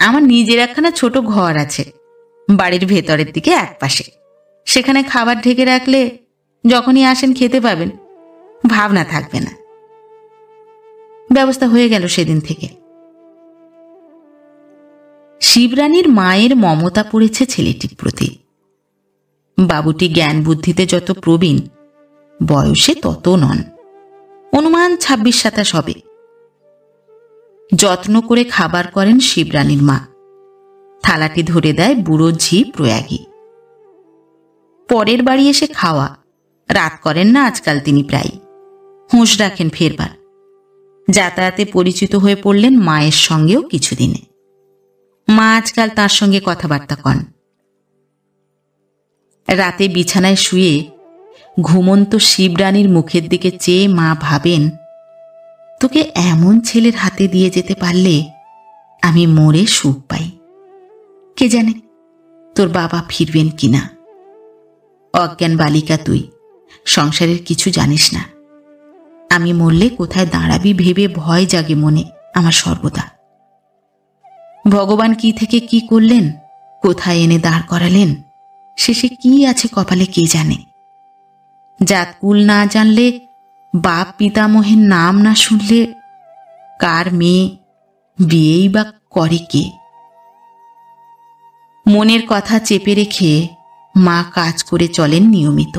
আমার নিজের একখানা ছোট ঘর আছে বাড়ির ভেতরের দিকে একপাশে। সেখানে খাবার ঢেকে রাখলে যখনই আসেন খেতে পাবেন, ভাবনা থাকবে না। ব্যবস্থা হয়ে গেল সেদিন থেকে। শিবরানীর মায়ের মমতা পড়েছে ছেলেটির প্রতি। বাবুটি জ্ঞান বুদ্ধিতে যত প্রবীণ, বয়সে তত নন। অনুমান 26-27 হবে। যত্ন করে খাবার করেন শিবরানীর মা। থালাটি ধরে দেয় বুড়ো ঝি প্রয়াগী। পরের বাড়ি এসে খাওয়া, রাত করেন না আজকাল তিনি প্রায়। হুঁশ রাখেন ফেরবার। যাতায়াতে পরিচিত হয়ে পড়লেন মায়ের সঙ্গেও কিছুদিনে। মা আজকাল তার সঙ্গে কথাবার্তা কন। রাতে বিছানায় শুয়ে ঘুমন্ত শিবরানীর মুখের দিকে চেয়ে মা ভাবেন, তোকে এমন ছেলের হাতে দিয়ে যেতে পারলে আমি মরে সুখ পাই। কে জানে তোর বাবা ফিরবেন কিনা। অজ্ঞান বালিকা তুই, সংসারের কিছু জানিস না। আমি মরলে কোথায় দাঁড়াবি ভেবে ভয় জাগে মনে আমার সর্বদা। ভগবান কি থেকে কি করলেন, কোথায় এনে দাঁড় করালেন, শেষে কি আছে কপালে কে জানে। জাতকুল না জানলে, বাপ পিতামহের নাম না শুনলে কার মেয়ে বিয়েই বা করে কে। মনের কথা চেপে রেখে মা কাজ করে চলেন নিয়মিত।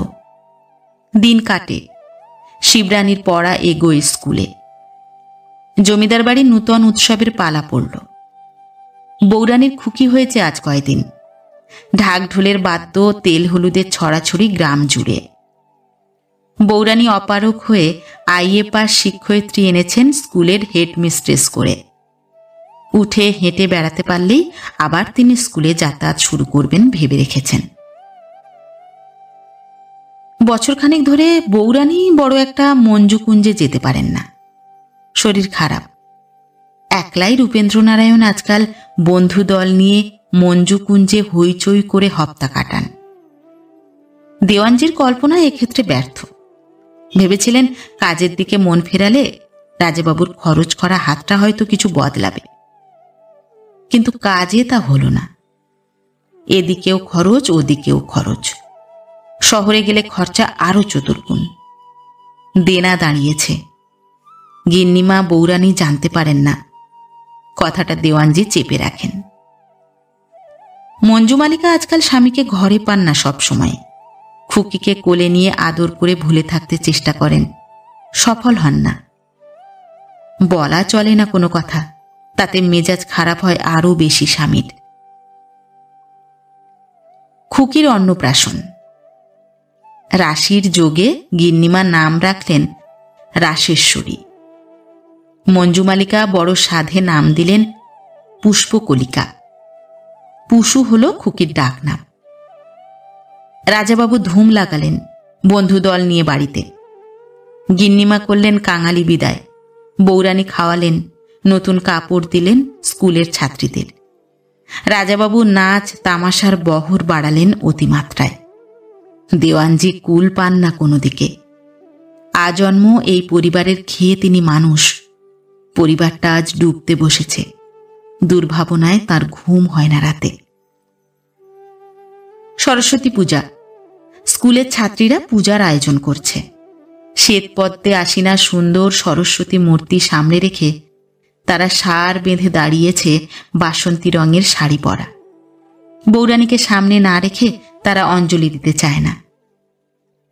দিন কাটে। শিবরানীর পড়া এগোয় স্কুলে। জমিদার বাড়ির নূতন উৎসবের পালা পড়ল। বৌরানীর খুকি হয়েছে আজ কয়দিন। ঢাক ঢোলের বাদ্য, তেল হলুদের ছড়াছড়ি গ্রাম জুড়ে। বৌরানী অপারক হয়ে আইএ পাস শিক্ষয়িত্রী এনেছেন স্কুলের হেডমিস্ট্রেস করে। উঠে হেঁটে বেড়াতে পারলেই আবার তিনি স্কুলে যাতায়াত শুরু করবেন ভেবে রেখেছেন। বছরখানেক ধরে বৌরানী বড় একটা মঞ্জুকুঞ্জে যেতে পারেন না, শরীর খারাপ। একলাই রূপেন্দ্রনারায়ণ আজকাল বন্ধু দল নিয়ে মঞ্জুকুঞ্জে হইচই করে হপ্তা কাটান। দেওয়ানজির কল্পনা এক্ষেত্রে ব্যর্থ। ভেবেছিলেন কাজের দিকে মন ফেরালে রাজাবাবুর খরচ করা হাতটা হয়তো কিছু বদলাবে, কিন্তু কাজে তা হলো না। এদিকেও খরচ, ওদিকেও খরচ। শহরে গেলে খরচা আরো চতুর্গুণ। দেনা দাঁড়িয়েছে। গিন্নিমা বৌরানী জানতে পারেন না, কথাটা দেওয়ানজি চেপে রাখেন। মঞ্জুমালিকা আজকাল স্বামীকে ঘরে পান না সব সময়। খুকিকে কোলে নিয়ে আদর করে ভুলে থাকতে চেষ্টা করেন, সফল হন না। বলা চলে না কোনো কথা, তাতে মেজাজ খারাপ হয় আরো বেশি স্বামীর। খুকির অন্নপ্রাশন। রাশির যোগে গিন্নিমা নাম রাখলেন রাশেশ্বরী। মঞ্জুমালিকা বড় সাধে নাম দিলেন পুষ্পকলিকা। পুষু হল খুকির ডাক নাম। রাজাবাবু ধুম লাগালেন বন্ধু দল নিয়ে বাড়িতে। গিন্নিমা করলেন কাঙালি বিদায়। বৌরানী খাওয়ালেন, নতুন কাপড় দিলেন স্কুলের ছাত্রীদের। রাজাবাবু নাচ তামাশার বহর বাড়ালেন অতিমাত্রায়। দেওয়ানজি কুল পান না কোনো দিকে। আজন্ম এই পরিবারের খেয়ে তিনি মানুষ। পরিবারটা আজ ডুবতে বসেছে। দুর্ভাবনায় তার ঘুম হয় না রাতে। সরস্বতী পূজা। স্কুলের ছাত্রীরা পূজার আয়োজন করছে। শ্বেতপদ্মে আশিনা সুন্দর সরস্বতী মূর্তি সামনে রেখে তারা সার বেঁধে দাঁড়িয়েছে বাসন্তী রঙের শাড়ি পরা। বৌরানীকে সামনে না রেখে তারা অঞ্জলি দিতে চায় না।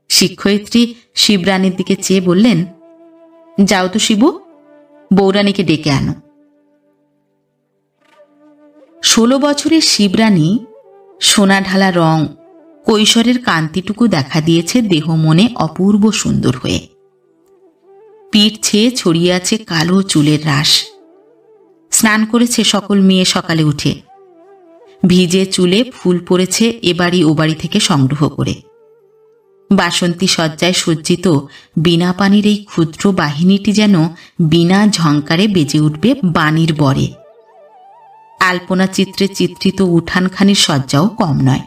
শিক্ষয়িত্রী শিবরানীর দিকে চেয়ে বললেন, যাও তো শিবু, বৌরানীকে ডেকে আনো। 16 বছরের শিবরানী, সোনা ঢালা রং, কৈশোরের কান্তিটুকু দেখা দিয়েছে দেহ মনে অপূর্ব সুন্দর হয়ে। পিঠ ছেয়ে ছড়িয়ে আছে কালো চুলের রাশ। স্নান করেছে সকল মেয়ে সকালে উঠে। ভিজে চুলে ফুল পড়েছে এবাড়ি ওবাড়ি থেকে সংগ্রহ করে। বাসন্তী সজ্জায় সজ্জিত বিনা পানির এই ক্ষুদ্র বাহিনীটি যেন বিনা ঝঙ্কারে বেজে উঠবে বাণীর বরে। আলপনা চিত্রে চিত্রিত উঠানখানির সজ্জাও কম নয়।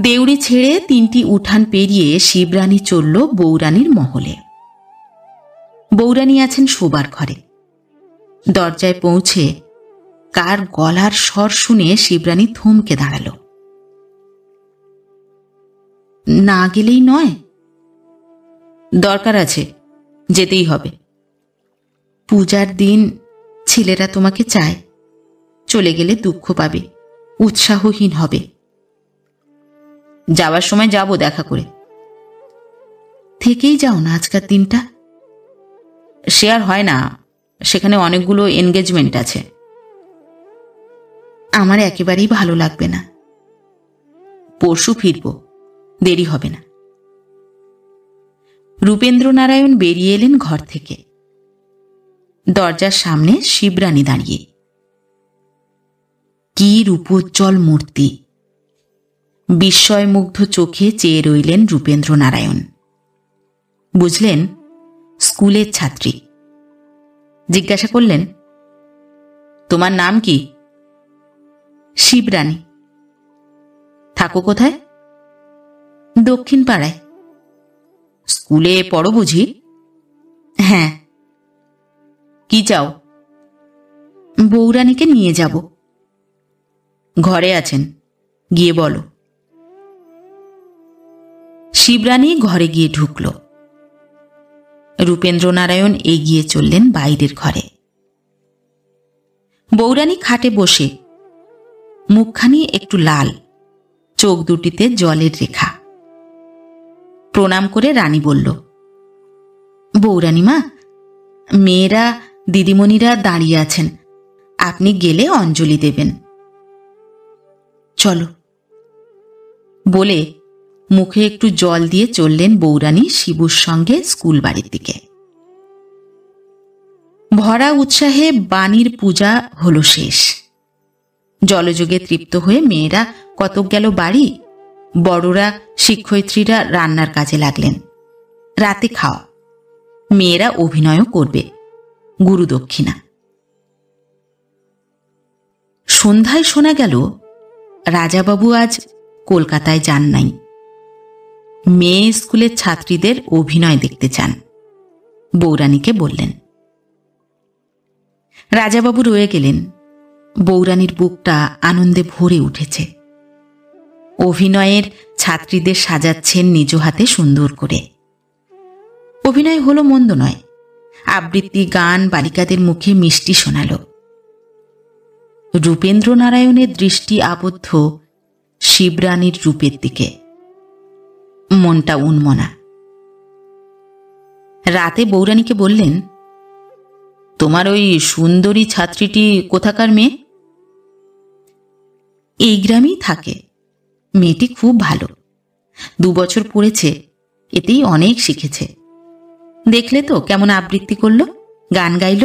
দেউড়ি ছেড়ে 3টি উঠান পেরিয়ে শিবরানী চলল বৌরানীর মহলে। বৌরানী আছেন শোবার ঘরে। দরজায় পৌঁছে কার গলার স্বর শুনে শিবরানী থমকে দাঁড়াল। না গেলেই নয়। দরকার আছে, যেতেই হবে। পূজার দিন ছেলেরা তোমাকে চায়। চলে গেলে দুঃখ পাবে, উৎসাহহীন হবে। যাওয়ার সময় যাব দেখা করে। থেকেই যাও না আজকার দিনটা। সে আর হয় না, সেখানে অনেকগুলো এনগেজমেন্ট আছে। আমার একেবারেই ভালো লাগবে না। পরশু ফিরব, দেরি হবে না। রূপেন্দ্রনারায়ণ বেরিয়ে এলেন ঘর থেকে। দরজার সামনে শিবরানী দাঁড়িয়ে। কি রূপোজ্জ্বল মূর্তি! বিস্ময়মুগ্ধ চোখে চেয়ে রইলেন রূপেন্দ্রনারায়ণ। বুঝলেন স্কুলের ছাত্রী। জিজ্ঞাসা করলেন, তোমার নাম কি? শিবরানী। থাকো কোথায়? দক্ষিণ পাড়ায়। স্কুলে পড়ো বুঝি? হ্যাঁ। কি চাও? বৌরানীকে নিয়ে যাব। ঘরে আছেন, গিয়ে বলো। শিবরানী ঘরে গিয়ে ঢুকল। রূপেন্দ্রনারায়ণ এগিয়ে চললেন বাইরের ঘরে। বৌরানী খাটে বসে, মুখখানি একটু লাল, চোখ দুটিতে জলের রেখা। প্রণাম করে রানী বলল, বৌরানীমা, মেয়েরা দিদিমণিরা দাঁড়িয়ে আছেন, আপনি গেলে অঞ্জলি দেবেন। চলো। বলে মুখে একটু জল দিয়ে চললেন বৌরানী শিবুর সঙ্গে স্কুল বাড়ির দিকে। ভরা উৎসাহে বাণীর পূজা হলো শেষ। জলযোগে তৃপ্ত হয়ে মেয়েরা কতক গেল বাড়ি, বড়রা শিক্ষয়িত্রীরা রান্নার কাজে লাগলেন। রাতে খাওয়া, মেয়েরা অভিনয়ও করবে, গুরুদক্ষিণা। সন্ধ্যায় শোনা গেল রাজাবাবু আজ কলকাতায় যান নাই। মেয়ে স্কুলের ছাত্রীদের অভিনয় দেখতে চান, বৌরানীকে বললেন। রাজাবাবু রয়ে গেলেন। বৌরানীর বুকটা আনন্দে ভরে উঠেছে। অভিনয়ের ছাত্রীদের সাজাচ্ছেন নিজ হাতে সুন্দর করে। অভিনয় হলো মন্দ নয়। আবৃত্তি গান বালিকাদের মুখে মিষ্টি শোনাল। রূপেন্দ্রনারায়ণের দৃষ্টি আবদ্ধ শিবরানীর রূপের দিকে। মনটা উন্মনা। রাতে বৌরানীকে বললেন, তোমার ওই সুন্দরী ছাত্রীটি কোথাকার মেয়ে? এই গ্রামেই থাকে। মেয়েটি খুব ভালো। 2 বছর পড়েছে, এতেই অনেক শিখেছে। দেখলে তো কেমন আবৃত্তি করল, গান গাইল।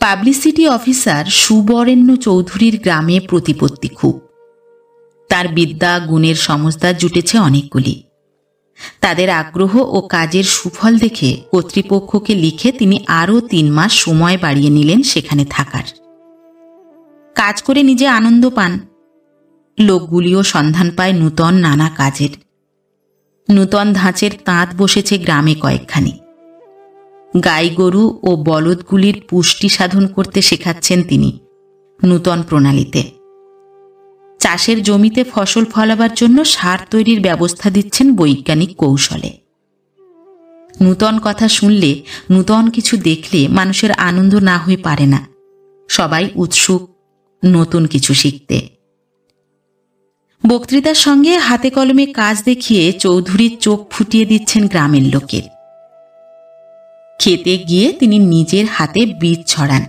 পাবলিসিটি অফিসার সুবরেণ্য চৌধুরীর গ্রামে প্রতিপত্তি খুব। তার বিদ্যা গুণের সমস্যা জুটেছে অনেকগুলি। তাদের আগ্রহ ও কাজের সুফল দেখে কর্তৃপক্ষকে লিখে তিনি আরও 3 মাস সময় বাড়িয়ে নিলেন সেখানে থাকার। কাজ করে নিজে আনন্দ পান। লোকগুলিও সন্ধান পায় নূতন নানা কাজের। নূতন ধাঁচের তাঁত বসেছে গ্রামে কয়েকখানি। গাই গরু ও বলদগুলির পুষ্টি সাধন করতে শেখাচ্ছেন তিনি নূতন প্রণালীতে। চাষের জমিতে ফসল ফলাবার জন্য সার তৈরির ব্যবস্থা দিচ্ছেন বৈজ্ঞানিক কৌশলে। নূতন কথা শুনলে, নূতন কিছু দেখলে মানুষের আনন্দ না হয়ে পারে না। সবাই উৎসুক নতুন কিছু শিখতে। বক্তৃতার সঙ্গে হাতে কলমে কাজ দেখিয়ে চৌধুরীর চোখ ফুটিয়ে দিচ্ছেন গ্রামের লোকের। খেতে গিয়ে তিনি নিজের হাতে বীজ ছড়ান।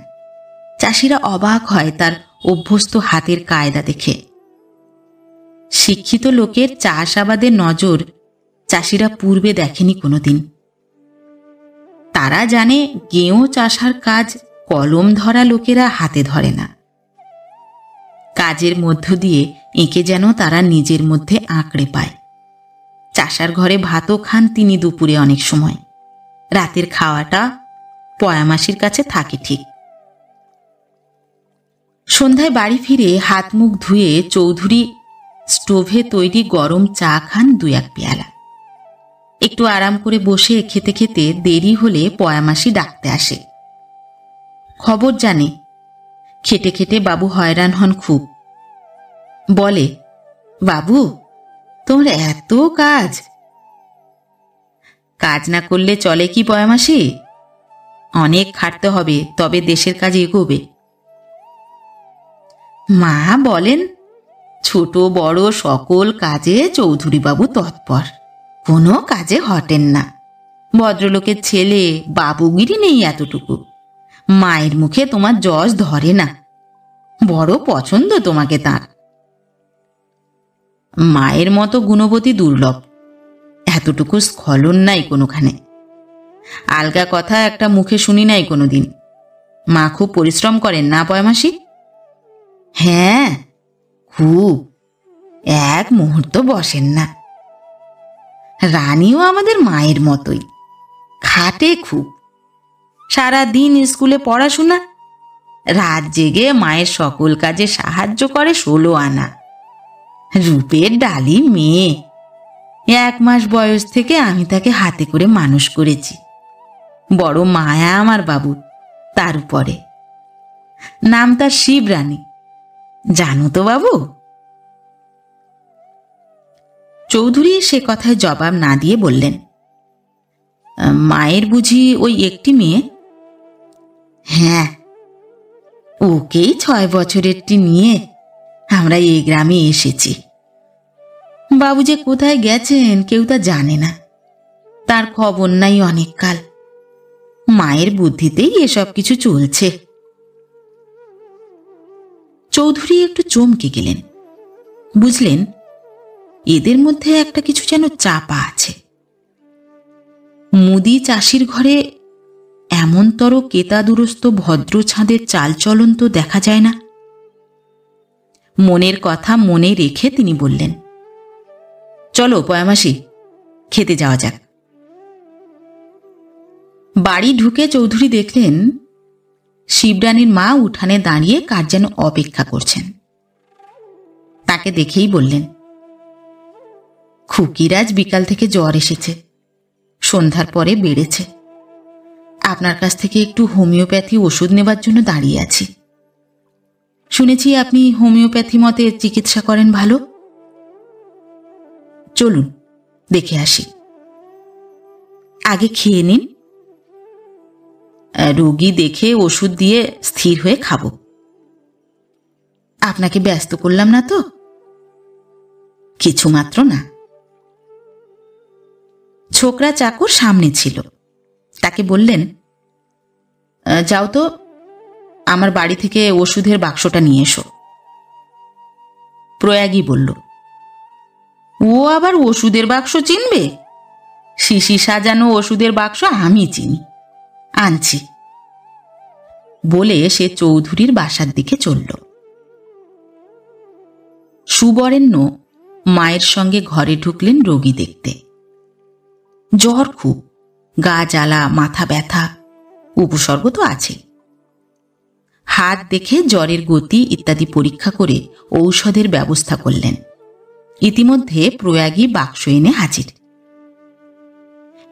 চাষিরা অবাক হয় তার অভ্যস্ত হাতের কায়দা দেখে। শিক্ষিত লোকের চাষাবাদের নজর চাষিরা পূর্বে দেখেনি কোনোদিন। তারা জানে গেঁয়ো চাষার কাজ কলম ধরা লোকেরা হাতে ধরে না। কাজের মধ্য দিয়ে এঁকে যেন তারা নিজের মধ্যে আঁকড়ে পায়। চাষার ঘরে ভাতও খান তিনি দুপুরে অনেক সময়। রাতের খাওয়াটা পয়ামাসির কাছে থাকে ঠিক। সন্ধ্যায় বাড়ি ফিরে হাত মুখ ধুয়ে চৌধুরী স্টোভে তৈরি গরম চা খান 2-1 পেয়ালা। একটু আরাম করে বসে খেতে খেতে দেরি হলে পয়ামাসি ডাকতে আসে। খবর জানে। খেটে খেটে বাবু হয়রান হন খুব। বলে, বাবু তোমার এত কাজ। কাজ না করলে চলে কি পয়ামাসি? অনেক খাটতে হবে, তবে দেশের কাজ এগোবে। মা বলেন, ছোট বড় সকল কাজে চৌধুরীবাবু তৎপর, কোনো কাজে হটেন না। ভদ্রলোকের ছেলে, বাবুগিরি নেই এতটুকু। মায়ের মুখে তোমার যশ ধরে না। বড় পছন্দ তোমাকে তার। মায়ের মতো গুণবতী দুর্লভ। এতটুকু স্খলন নাই কোনোখানে। আলগা কথা একটা মুখে শুনি নাই কোনোদিন। মা খুব পরিশ্রম করেন না পয়মাসি? হ্যাঁ, খুব। এক মুহূর্ত বসেন না। রানীও আমাদের মায়ের মতোই, খাটে খুব। সারা দিন স্কুলে পড়াশোনা, রাত জেগে মায়ের সকল কাজে সাহায্য করে 16 আনা। রূপের ডালি মেয়ে। 1 মাস বয়স থেকে আমি তাকে হাতে করে মানুষ করেছি। বড় মায়া আমার বাবু তার উপরে। নাম তার শিবরানী, জানো তো বাবু? চৌধুরী সে কথায় জবাব না দিয়ে বললেন, মায়ের বুঝি ওই একটি মেয়ে? হ্যাঁ, ওকেই 6 বছরেরটি নিয়ে আমরা এই গ্রামে এসেছি। বাবু যে কোথায় গেছেন কেউ তা জানে না। তার খবর নাই অনেক কাল। মায়ের বুদ্ধিতেই এসব কিছু চলছে। চৌধুরী একটু চমকে গেলেন। বুঝলেন এদের মধ্যে একটা কিছু যেন চাপা আছে। মুদি চাষির ঘরে এমনতর কেতাদুরস্ত ভদ্র ছাঁদের চালচলন তো দেখা যায় না। মনের কথা মনে রেখে তিনি বললেন, চলো পয়ামাসি, খেতে যাওয়া যাক। বাড়ি ঢুকে চৌধুরী দেখলেন শিবরানীর মা উঠানে দাঁড়িয়ে কার যেন অপেক্ষা করছেন। তাকে দেখেই বললেন, খুকির আজ বিকাল থেকে জ্বর এসেছে, সন্ধ্যার পরে বেড়েছে। আপনার কাছ থেকে একটু হোমিওপ্যাথি ওষুধ নেবার জন্য দাঁড়িয়ে আছি। শুনেছি আপনি হোমিওপ্যাথি মতে চিকিৎসা করেন ভালো। চলুন দেখে আসি। আগে খেয়ে নিন, রোগী দেখে ওষুধ দিয়ে স্থির হয়ে খাব। আপনাকে ব্যস্ত করলাম না তো? কিছু মাত্র না। ছোকরা চাকর সামনে ছিল, তাকে বললেন, যাও তো, আমার বাড়ি থেকে ওষুধের বাক্সটা নিয়ে এসো। প্রয়াগী বলল, ও আবার ওষুধের বাক্স চিনবে? শিশি সাজানো ওষুধের বাক্স আমি চিনি, আনছি। বলে সে চৌধুরীর বাসার দিকে চলল। সুবরেণ্য মায়ের সঙ্গে ঘরে ঢুকলেন রোগী দেখতে। জ্বর খুব, গা জ্বালা, মাথা ব্যথা, উপসর্গ তো আছে। হাত দেখে জ্বরের গতি ইত্যাদি পরীক্ষা করে ঔষধের ব্যবস্থা করলেন। ইতিমধ্যে প্রয়াগী বাক্স এনে হাজির।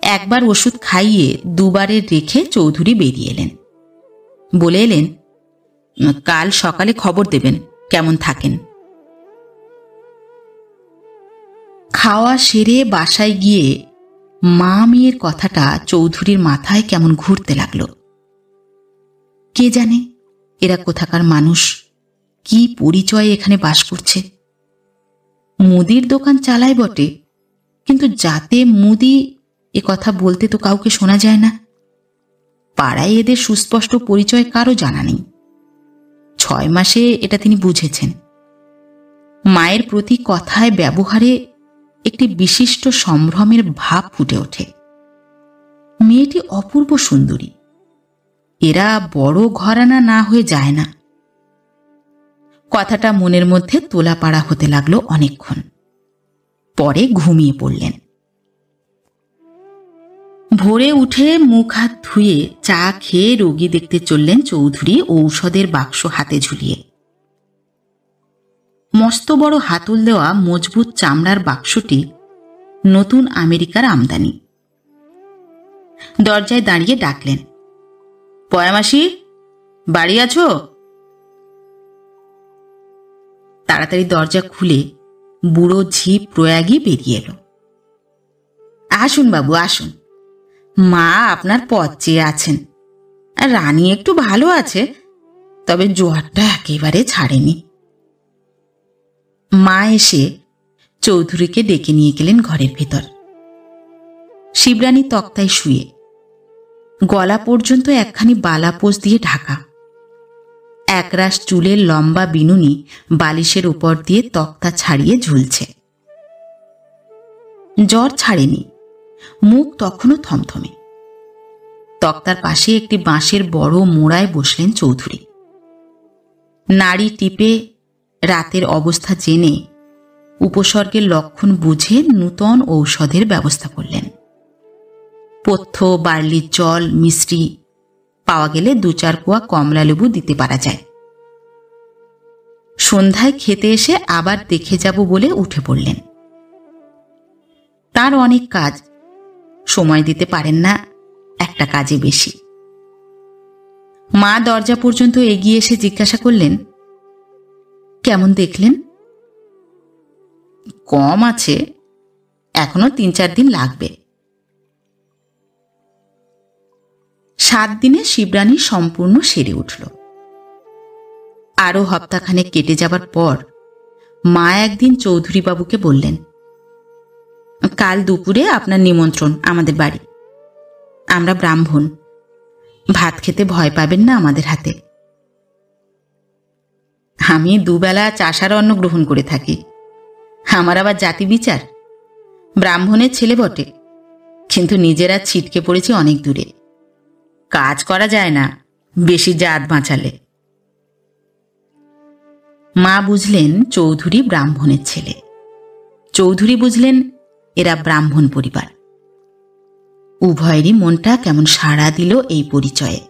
একবার ওষুধ খাইয়ে দুবারে রেখে চৌধুরী বেরিয়ে এলেন। বলে এলেন, কাল সকালে খবর দেবেন কেমন থাকেন। খাওয়া সেরে বাসায় গিয়ে মা মেয়ের কথাটা চৌধুরীর মাথায় কেমন ঘুরতে লাগল। কে জানে এরা কোথাকার মানুষ, কি পরিচয়ে এখানে বাস করছে। মুদির দোকান চালায় বটে, কিন্তু যাতে মুদি এ কথা বলতে তো কাউকে শোনা যায় না। পাড়ায় এদের সুস্পষ্ট পরিচয় কারও জানা নেই। 6 মাসে এটা তিনি বুঝেছেন। মায়ের প্রতি কথায় ব্যবহারে একটি বিশিষ্ট সম্ভ্রমের ভাব ফুটে ওঠে। মেয়েটি অপূর্ব সুন্দরী, এরা বড় ঘরানা না হয়ে যায় না। কথাটা মনের মধ্যে তোলাপাড়া হতে লাগলো অনেকক্ষণ। পরে ঘুমিয়ে পড়লেন। ভোরে উঠে মুখ হাত ধুয়ে চা খেয়ে রোগী দেখতে চললেন চৌধুরী ঔষধের বাক্স হাতে ঝুলিয়ে। মস্ত বড় হাতল দেওয়া মজবুত চামড়ার বাক্সটি নতুন আমেরিকার আমদানি। দরজায় দাঁড়িয়ে ডাকলেন, পয়ামাসি, বাড়ি আছো? তাড়াতাড়ি দরজা খুলে বুড়ো ঝি প্রয়াগী বেরিয়ে এলো। আসুন বাবু, আসুন। মা আপনার পথ চেয়ে আছেন। আর রানী একটু ভালো আছে, তবে জ্বরটা একেবারে ছাড়েনি। মা এসে চৌধুরীকে ডেকে নিয়ে গেলেন ঘরের ভেতর। শিবরানী তক্তায় শুয়ে, গলা পর্যন্ত একখানি বালাপোষ দিয়ে ঢাকা। একরাশ চুলের লম্বা বিনুনি বালিশের উপর দিয়ে তক্তা ছাড়িয়ে ঝুলছে। জ্বর ছাড়েনি, মুখ তখনও থমথমে। তক্তার পাশে একটি বাঁশের বড় মোড়ায় বসলেন চৌধুরী। নাড়ি টিপে রাতের অবস্থা জেনে উপসর্গের লক্ষণ বুঝে নূতন ঔষধের ব্যবস্থা করলেন। পথ্য, বার্লির জল, মিশ্রি, পাওয়া গেলে 2-4 কোয়া কমলা লেবু দিতে পারা যায়। সন্ধ্যায় খেতে এসে আবার দেখে যাব বলে উঠে পড়লেন। তার অনেক কাজ, সময় দিতে পারেন না একটা কাজে বেশি। মা দরজা পর্যন্ত এগিয়ে এসে জিজ্ঞাসা করলেন, কেমন দেখলেন? কম আছে, এখনো 3-4 দিন লাগবে। 7 দিনে শিবরানী সম্পূর্ণ সেরে উঠল। আরো হপ্তাখানেক কেটে যাবার পর মা একদিন চৌধুরীবাবুকে বললেন, কাল দুপুরে আপনার নিমন্ত্রণ আমাদের বাড়ি। আমরা ব্রাহ্মণ, ভাত খেতে ভয় পাবেন না আমাদের হাতে। আমি দুবেলা চাষার অন্ন গ্রহণ করে থাকি। আমার আবার জাতি বিচার? ব্রাহ্মণের ছেলে বটে, কিন্তু নিজেরা ছিটকে পড়েছি অনেক দূরে। কাজ করা যায় না বেশি জাত বাঁচালে। মা বুঝলেন চৌধুরী ব্রাহ্মণের ছেলে, চৌধুরী বুঝলেন এরা ব্রাহ্মণ পরিবার। উভয়েরই মনটা কেমন সাড়া দিল এই পরিচয়ে।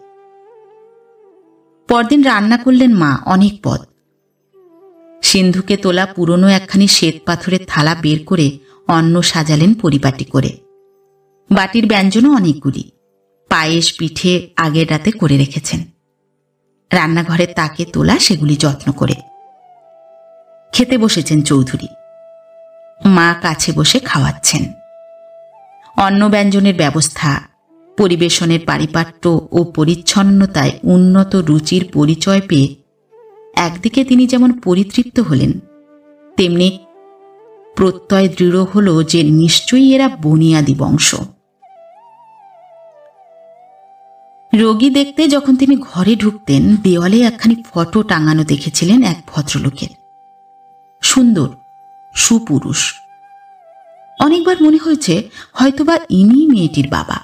পরদিন রান্না করলেন মা অনেক পদ। সিন্ধুকে তোলা পুরনো একখানি শ্বেত পাথরের থালা বের করে অন্ন সাজালেন পরিপাটি করে। বাটির ব্যঞ্জনও অনেকগুলি, পায়েস পিঠে আগের রাতে করে রেখেছেন। রান্নাঘরের তাকে তোলা সেগুলি যত্ন করে। খেতে বসেছেন চৌধুরী, মা কাছে বসে খাওয়াচ্ছেন। অন্ন ব্যঞ্জনের ব্যবস্থা, পরিবেশনের পারিপাট্য ও পরিচ্ছন্নতায় উন্নত রুচির পরিচয় পেয়ে একদিকে তিনি যেমন পরিতৃপ্ত হলেন, তেমনি প্রত্যয় দৃঢ় হল যে নিশ্চয়ই এরা বনিয়াদি বংশ। রোগী দেখতে যখন তিনি ঘরে ঢুকতেন, দেওয়ালে একখানি ফটো টাঙানো দেখেছিলেন এক ভদ্রলোকের। সুন্দর, সুপুরুষ। অনেকবার মনে হয়েছে হয়তোবা ইনি মেয়েটির বাবা।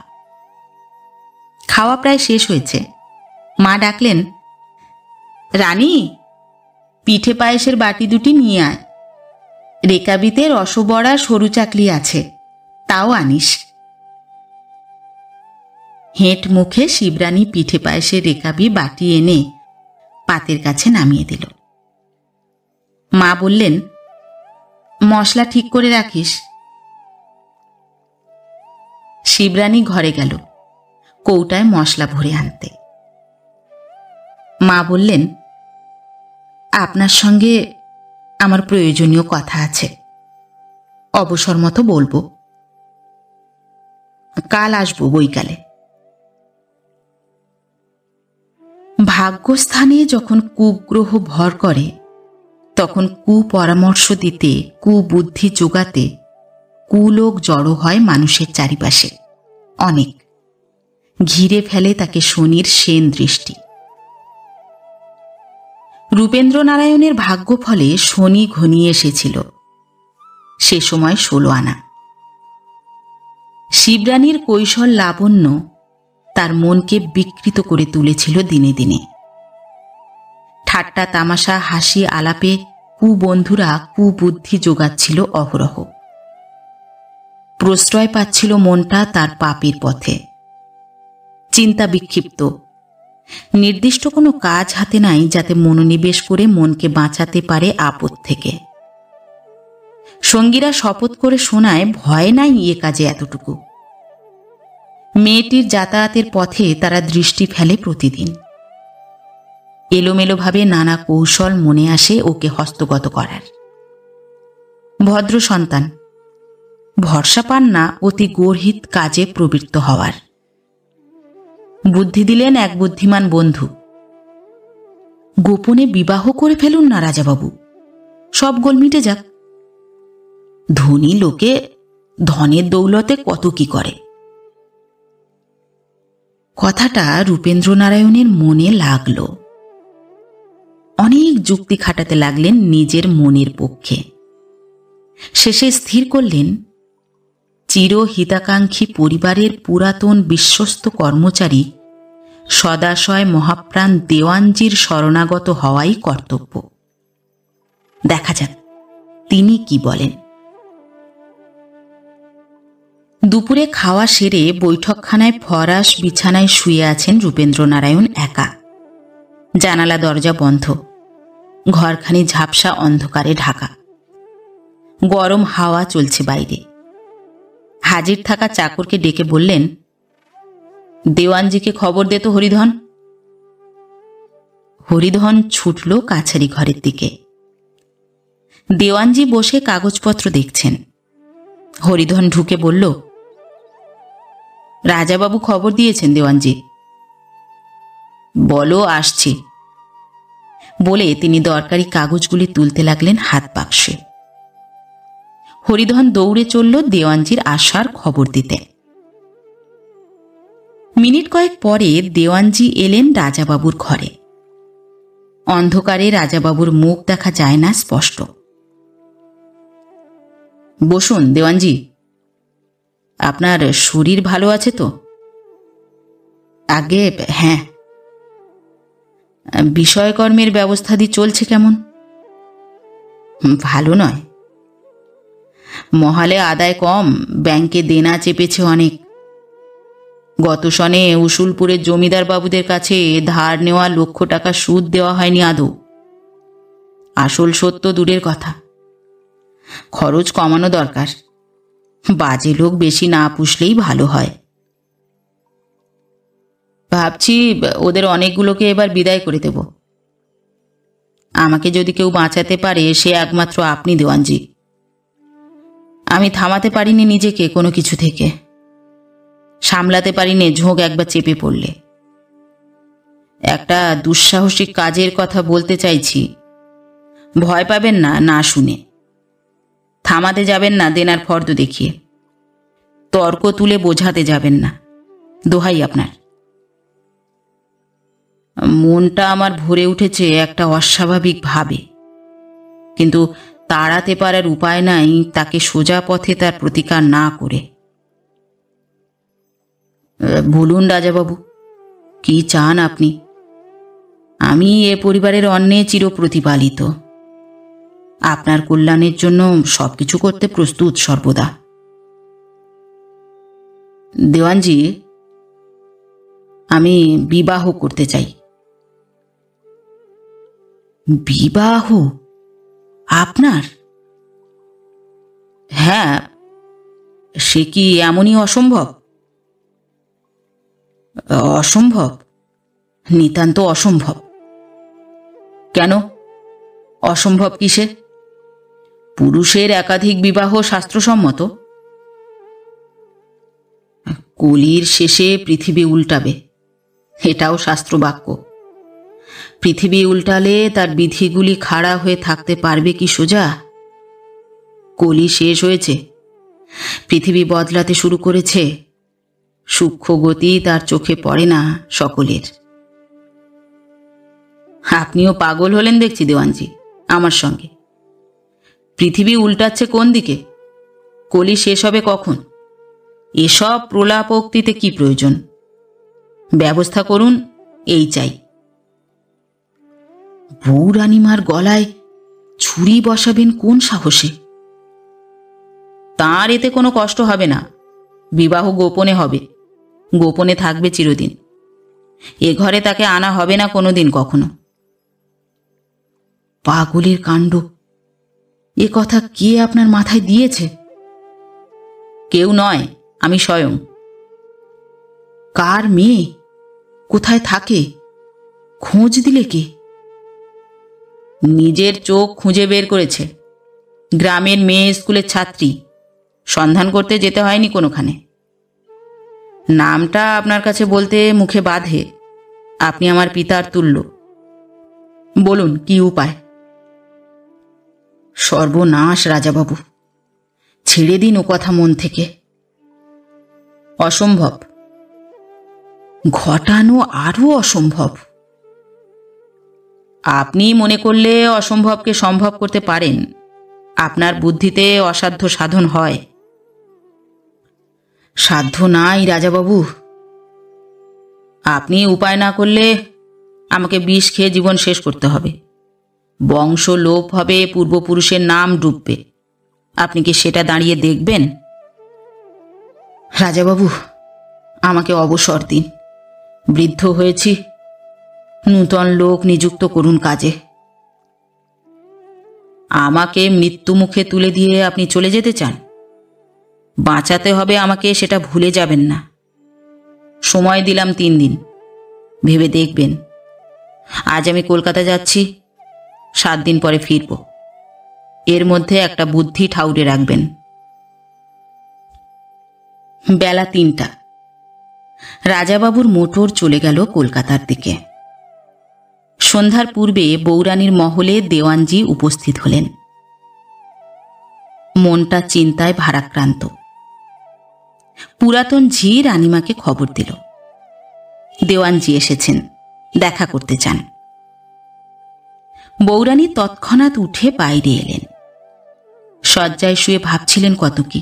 খাওয়া প্রায় শেষ হয়েছে। মা ডাকলেন, রানী, পিঠে পায়েসের বাটি দুটি নিয়ে আয়। রেকাবিতে রসবড়া সরু চাকলি আছে, তাও আনিস। হেঁট মুখে শিবরানী পিঠে পায়েসের রেকাবি বাটি এনে পাতের কাছে নামিয়ে দিল। মা বললেন, মশলা ঠিক করে রাখিস। শিবরানী ঘরে গেল কৌটায় মশলা ভরে আনতে। মা বললেন, আপনার সঙ্গে আমার প্রয়োজনীয় কথা আছে, অবসর মতো বলবো। কাল আসবো বৈকালে। ভাগ্যস্থানে যখন কুগ্রহ ভর করে, তখন কুপরামর্শ দিতে, কুবুদ্ধি যোগাতে কুলোক জড়ো হয় মানুষের চারিপাশে অনেক। ঘিরে ফেলে তাকে শনির সেন দৃষ্টি। রূপেন্দ্রনারায়ণের ভাগ্যফলে শনি ঘনিয়ে এসেছিল, সে সময় 16 আনা। শিবরানীর কৈশল লাবণ্য তার মনকে বিকৃত করে তুলেছিল দিনে দিনে। ঠাট্টা তামাশা হাসি আলাপে কুবন্ধুরা কুবুদ্ধি যোগাচ্ছিল অহরহ। প্রশ্রয় পাচ্ছিল মনটা তার পাপের পথে। চিন্তা বিক্ষিপ্ত, নির্দিষ্ট কোনো কাজ হাতে নাই যাতে মনোনিবেশ করে মনকে বাঁচাতে পারে আপদ থেকে। সঙ্গীরা শপথ করে শোনায় ভয় নাই এ কাজে এতটুকু। মেয়েটির যাতায়াতের পথে তারা দৃষ্টি ফেলে প্রতিদিন। এলোমেলোভাবে নানা কৌশল মনে আসে ওকে হস্তগত করার। ভদ্র সন্তান, ভরসা পান না অতি গর্হিত কাজে প্রবৃত্ত হওয়ার। বুদ্ধি দিলেন এক বুদ্ধিমান বন্ধু, গোপনে বিবাহ করে ফেলুন না রাজাবাবু, সব গোল মিটে যাক। ধনী লোকে ধনের দৌলতে কত কি করে। কথাটা রূপেন্দ্রনারায়ণের মনে লাগল। অনেক যুক্তি খাটাতে লাগলেন নিজের মনের পক্ষে। শেষে স্থির করলেন, চিরহিতাকাঙ্ক্ষী পরিবারের পুরাতন বিশ্বস্ত কর্মচারী সদাশয় মহাপ্রাণ দেওয়ানজির শরণাগত হওয়াই কর্তব্য। দেখা যাক তিনি কি বলেন। দুপুরে খাওয়া সেরে বৈঠকখানায় ফরাস বিছানায় শুয়ে আছেন রূপেন্দ্রনারায়ণ একা। জানালা দরজা বন্ধ, ঘরখানি ঝাপসা অন্ধকারে ঢাকা। গরম হাওয়া চলছে বাইরে। হাজির থাকা চাকরকে ডেকে বললেন, দেওয়ানজিকে খবর দে তো হরিধন। হরিধন ছুটল কাছারি ঘরের দিকে। দেওয়ানজি বসে কাগজপত্র দেখছেন। হরিধন ঢুকে বলল, রাজাবাবু খবর দিয়েছেন দেওয়ানজি। বলো, আসছি। বলে তিনি দরকারি কাগজগুলি তুলতে লাগলেন হাত বাক্সে। হরিধন দৌড়ে চলল দেওয়ানজির আসার খবর দিতে। মিনিট কয়েক পরে দেওয়ানজি এলেন রাজাবাবুর ঘরে। অন্ধকারে রাজাবাবুর মুখ দেখা যায় না স্পষ্ট। বসুন দেওয়ানজি, আপনার শরীর ভালো আছে তো? আগে হ্যাঁ। বিষয়কর্মের ব্যবস্থাদি চলছে কেমন? ভালো নয়। মহালে আদায় কম, ব্যাংকে দেনা চেপেছে অনেক। গত সনে উসুলপুরের জমিদার বাবুদের কাছে ধার নেওয়া লক্ষ টাকা সুদ দেওয়া হয়নি আদৌ। আসল সত্য দূরের কথা, খরচ কমানো দরকার। বাজে লোক বেশি না পুষলেই ভালো হয়। ভাবছি ওদের অনেকগুলোকে এবার বিদায় করে দেব। আমাকে যদি কেউ বাঁচাতে পারে সে একমাত্র আপনি দেওয়ানজি। আমি থামাতে পারিনি নিজেকে কোনো কিছু থেকে, সামলাতে পারিনি ঝোঁক একবার চেপে পড়লে। একটা দুঃসাহসিক কাজের কথা বলতে চাইছি, ভয় পাবেন না না শুনে। থামাতে যাবেন না দেনার ফর্দ দেখিয়ে, তর্ক তুলে বোঝাতে যাবেন না, দোহাই আপনার। মনটা আমার ভরে উঠেছে একটা অস্বাভাবিক ভাবে, কিন্তু তাড়াতে পারার উপায় নাই তাকে সোজা পথে তার প্রতিকার না করে। বলুন রাজাবাবু, কি চান আপনি? আমি এ পরিবারের অন্নে চিরপ্রতিপালিত। আপনার কল্যাণের জন্য সবকিছু করতে প্রস্তুত সর্বদা। দেওয়ানজি, আমি বিবাহ করতে চাই। বিবাহ? আপনার? হ্যাঁ, সে কি এমনই অসম্ভব? অসম্ভব? নিতান্ত অসম্ভব। কেন অসম্ভব কিসে? পুরুষের একাধিক বিবাহ শাস্ত্রসম্মত। কলির শেষে পৃথিবী উল্টাবে, এটাও শাস্ত্রবাক্য। পৃথিবী উল্টালে তার বিধিগুলি খাড়া হয়ে থাকতে পারবে কি সোজা? কলি শেষ হয়েছে, পৃথিবী বদলাতে শুরু করেছে। সূক্ষ্ম গতি তার চোখে পড়ে না সকলের। আপনিও পাগল হলেন দেখছি দেওয়ানজি আমার সঙ্গে। পৃথিবী উল্টাচ্ছে কোন দিকে? কলি শেষ হবে কখন? এসব প্রলাপোক্তিতে কি প্রয়োজন? ব্যবস্থা করুন, এই চাই। বউ রানীমার গলায় ছুরি বসাবেন কোন সাহসে? তাঁর এতে কোনো কষ্ট হবে না। বিবাহ গোপনে হবে, গোপনে থাকবে চিরদিন। এ ঘরে তাকে আনা হবে না কোনোদিন কখনো। পাগলের কাণ্ড! এ কথা কে আপনার মাথায় দিয়েছে? কেউ নয়, আমি স্বয়ং। কার মেয়ে? কোথায় থাকে? খোঁজ দিলে কে? নিজের চোখ খুঁজে বের করেছে। গ্রামের মেয়ে, স্কুলের ছাত্রী। সন্ধান করতে যেতে হয়নি কোনোখানে। নামটা আপনার কাছে বলতে মুখে বাধে। আপনি আমার পিতার তুল্য। বলুন কি উপায়? সর্বনাশ রাজাবাবু, ছেড়ে দিন ও কথা মন থেকে। অসম্ভব। ঘটানো আরও অসম্ভব। আপনি মনে করলে অসম্ভবকে সম্ভব করতে পারেন। আপনার বুদ্ধিতে অসাধ্য সাধন হয়। সাধ্য নাই রাজাবাবু। আপনি উপায় না করলে আমাকে বিষ খেয়ে জীবন শেষ করতে হবে। বংশ লোপ হবে, পূর্বপুরুষের নাম ডুববে। আপনি কি সেটা দাঁড়িয়ে দেখবেন? রাজাবাবু, আমাকে অবসর দিন। বৃদ্ধ হয়েছি, নূতন লোক নিযুক্ত করুন কাজে। আমাকে মৃত্যুমুখে তুলে দিয়ে আপনি চলে যেতে চান? বাঁচাতে হবে আমাকে, সেটা ভুলে যাবেন না। সময় দিলাম 3 দিন, ভেবে দেখবেন। আজ আমি কলকাতা যাচ্ছি, 7 দিন পরে ফিরব। এর মধ্যে একটা বুদ্ধি ঠাউরে রাখবেন। বেলা 3টা। রাজাবাবুর মোটর চলে গেল কলকাতার দিকে। সন্ধ্যার পূর্বে বৌরানীর মহলে দেওয়ানজি উপস্থিত হলেন। মনটা চিন্তায় ভারাক্রান্ত। পুরাতন ঝি রানীমাকে খবর দিল দেওয়ানজি এসেছেন, দেখা করতে চান। বৌরানী তৎক্ষণাৎ উঠে বাইরে এলেন। শয্যায় শুয়ে ভাবছিলেন কত কি।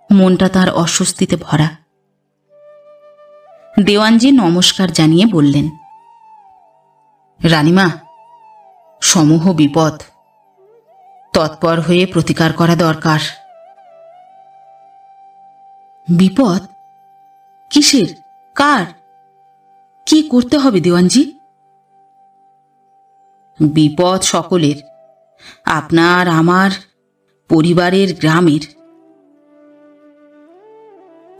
মনটা তার অস্বস্তিতে ভরা। দেওয়ানজি নমস্কার জানিয়ে বললেন, রানীমা, সমূহ বিপদ, তৎপর হয়ে প্রতিকার করা দরকার। বিপদ? কিসের? কার? কি করতে হবে দেওয়ানজি? বিপদ সকলের, আপনার, আমার, পরিবারের, গ্রামের।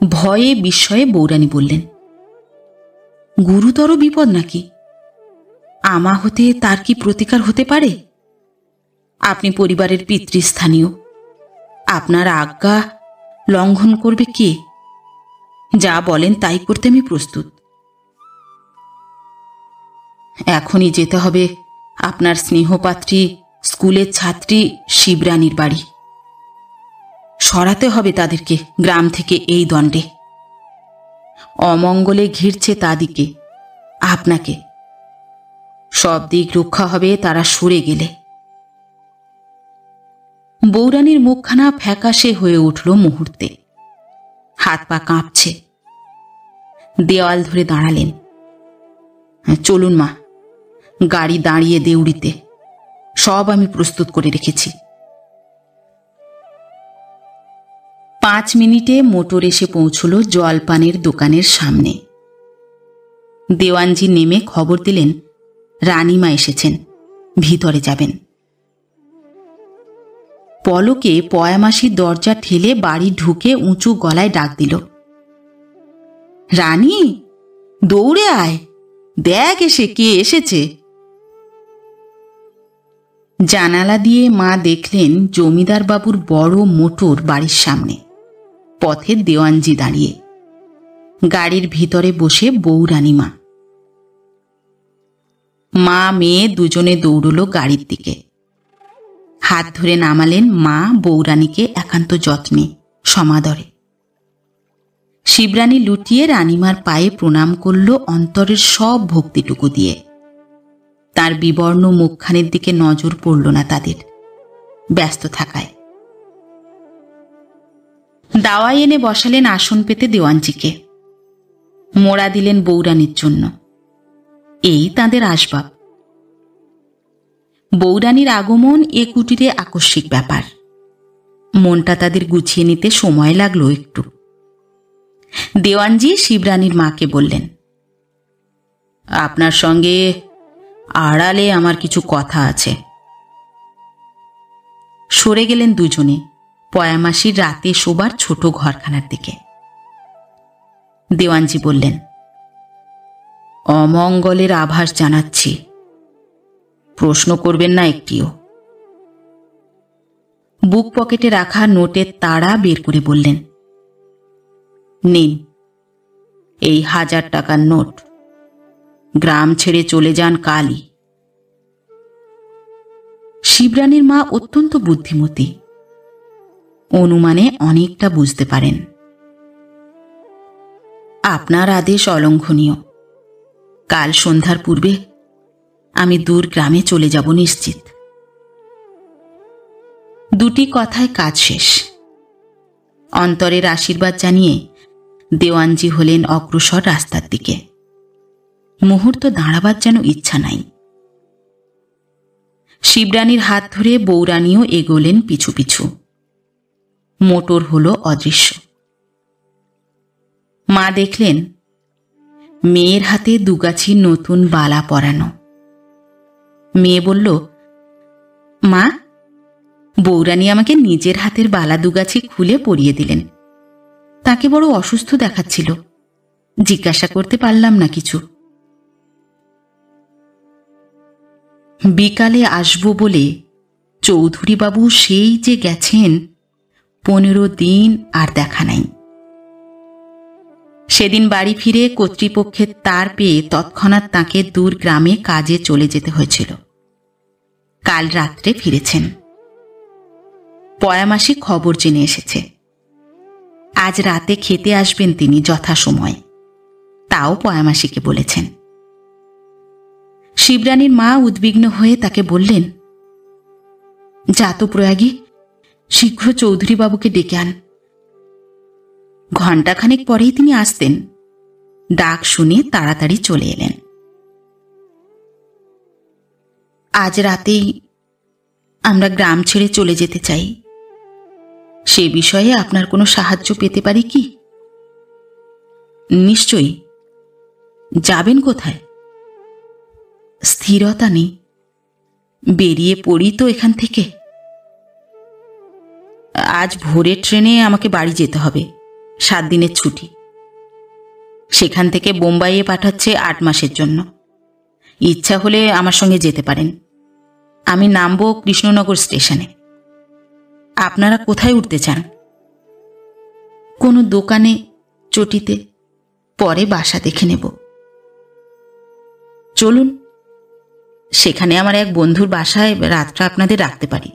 ভয়ে বিস্ময়ে বৌরানী বললেন, গুরুতর বিপদ নাকি? আমা হতে তার কি প্রতিকার হতে পারে? আপনি পরিবারের পিতৃস্থানীয়, আপনার আজ্ঞা লঙ্ঘন করবে কে? যা বলেন তাই করতে আমি প্রস্তুত। এখনই যেতে হবে আপনার স্নেহপাত্রী, স্কুলের ছাত্রী শিবরানীর বাড়ি। সরাতে হবে তাদেরকে গ্রাম থেকে এই দণ্ডে। অমঙ্গলে ঘিরছে তাদিকে, আপনাকে। সব দিক রক্ষা হবে তারা সরে গেলে। বৌরানীর মুখখানা ফ্যাকাশে হয়ে উঠল মুহূর্তে। হাত পা কাঁপছে। দেওয়াল ধরে দাঁড়ালেন। চলুন মা, গাড়ি দাঁড়িয়ে দেউড়িতে, সব আমি প্রস্তুত করে রেখেছি। 5 মিনিটে মোটর এসে পৌঁছল জলপানের দোকানের সামনে। দেওয়ানজি নেমে খবর দিলেন রানীমা এসেছেন, ভিতরে যাবেন। পলকে পয়ামাসির দরজা ঠেলে বাড়ি ঢুকে উঁচু গলায় ডাক দিল, রানী, দৌড়ে আয়, দেখ এসে কে এসেছে। জানালা দিয়ে মা দেখলেন জমিদার বাবুর বড় মোটর বাড়ির সামনে, পথে দেওয়ানজি দাঁড়িয়ে, গাড়ির ভিতরে বসে বৌরানীমা। মা মেয়ে দুজনে দৌড়ল গাড়ির দিকে। হাত ধরে নামালেন মা বৌরানীকে একান্ত যত্নে, সমাদরে। শিবরানী লুটিয়ে রানীমার পায়ে প্রণাম করল অন্তরের সব ভক্তিটুকু দিয়ে। তার বিবর্ণ মুখখানের দিকে নজর পড়ল না তাদের, ব্যস্ত থাকায়। দাওয়াই এনে বসালেন আসন পেতে দেওয়ানজিকে। মোড়া দিলেন বৌরানীর জন্য। এই তাঁদের আসবাব। বৌরানীর আগমন এ কুটিরে আকস্মিক ব্যাপার। মনটা তাদের গুছিয়ে নিতে সময় লাগলো একটু। দেওয়ানজি শিবরানীর মাকে বললেন, আপনার সঙ্গে আড়ালে আমার কিছু কথা আছে। সরে গেলেন দুজনে পয়ামাসির রাতে শোবার ছোট ঘরখানার দিকে। দেওয়ানজি বললেন, অমঙ্গলের আভাস জানাচ্ছি, প্রশ্ন করবেন না একটিও। বুক পকেটে রাখা নোটের তাড়া বের করে বললেন, নিন, এই 1000 টাকার নোট। গ্রাম ছেড়ে চলে যান কালই। শিবরানীর মা অত্যন্ত বুদ্ধিমতী, অনুমানে অনেকটা বুঝতে পারেন। আপনার আদেশ অলঙ্ঘনীয়। কাল সন্ধ্যার পূর্বে আমি দূর গ্রামে চলে যাব নিশ্চিত। দুটি কথায় কাজ শেষ। অন্তরের আশীর্বাদ জানিয়ে দেওয়ানজি হলেন অগ্রসর রাস্তার দিকে। মুহূর্ত দাঁড়াবার যেন ইচ্ছা নাই। শিবরানীর হাত ধরে বৌরানীও এগোলেন পিছু পিছু। মোটর হল অদৃশ্য। মা দেখলেন মেয়ের হাতে দুগাছি নতুন বালা পরানো। মেয়ে বলল, মা, বৌরানী আমাকে নিজের হাতের বালা দুগাছি খুলে পরিয়ে দিলেন। তাকে বড় অসুস্থ দেখাচ্ছিল, জিজ্ঞাসা করতে পারলাম না কিছু। বিকালে আসব বলে চৌধুরীবাবু সেই যে গেছেন, 15 দিন আর দেখা নাই। সেদিন বাড়ি ফিরে কর্তৃপক্ষের তার পেয়ে তৎক্ষণাৎ তাঁকে দূর গ্রামে কাজে চলে যেতে হয়েছিল। কাল রাত্রে ফিরেছেন। পয়ামাসি খবর জেনে এসেছে। আজ রাতে খেতে আসবেন তিনি যথাসময়ে, তাও পয়ামাসিকে বলেছেন। শিবরানীর মা উদ্বিগ্ন হয়ে তাকে বললেন, যা তো প্রয়াগী, শীঘ্র চৌধুরীবাবুকে ডেকে আন। ঘণ্টাখানেক পরেই তিনি আসতেন। ডাক শুনে তাড়াতাড়ি চলে এলেন। আজ রাতেই আমরা গ্রাম ছেড়ে চলে যেতে চাই। সে বিষয়ে আপনার কোনো সাহায্য পেতে পারি কি? নিশ্চয়ই। যাবেন কোথায়? স্থিরতা নেই, বেরিয়ে পড়ি তো এখান থেকে। আজ ভোরের ট্রেনে আমাকে বাড়ি যেতে হবে, 7 দিনের ছুটি। সেখান থেকে বোম্বাইয়ে পাঠাচ্ছে 8 মাসের জন্য। ইচ্ছা হলে আমার সঙ্গে যেতে পারেন। আমি নামবো কৃষ্ণনগর স্টেশনে। আপনারা কোথায় উঠতে চান? কোনো দোকানে, চটিতে, পরে বাসা দেখে নেব। চলুন, সেখানে আমার এক বন্ধুর বাসায় রাতটা আপনাদের রাখতে পারি।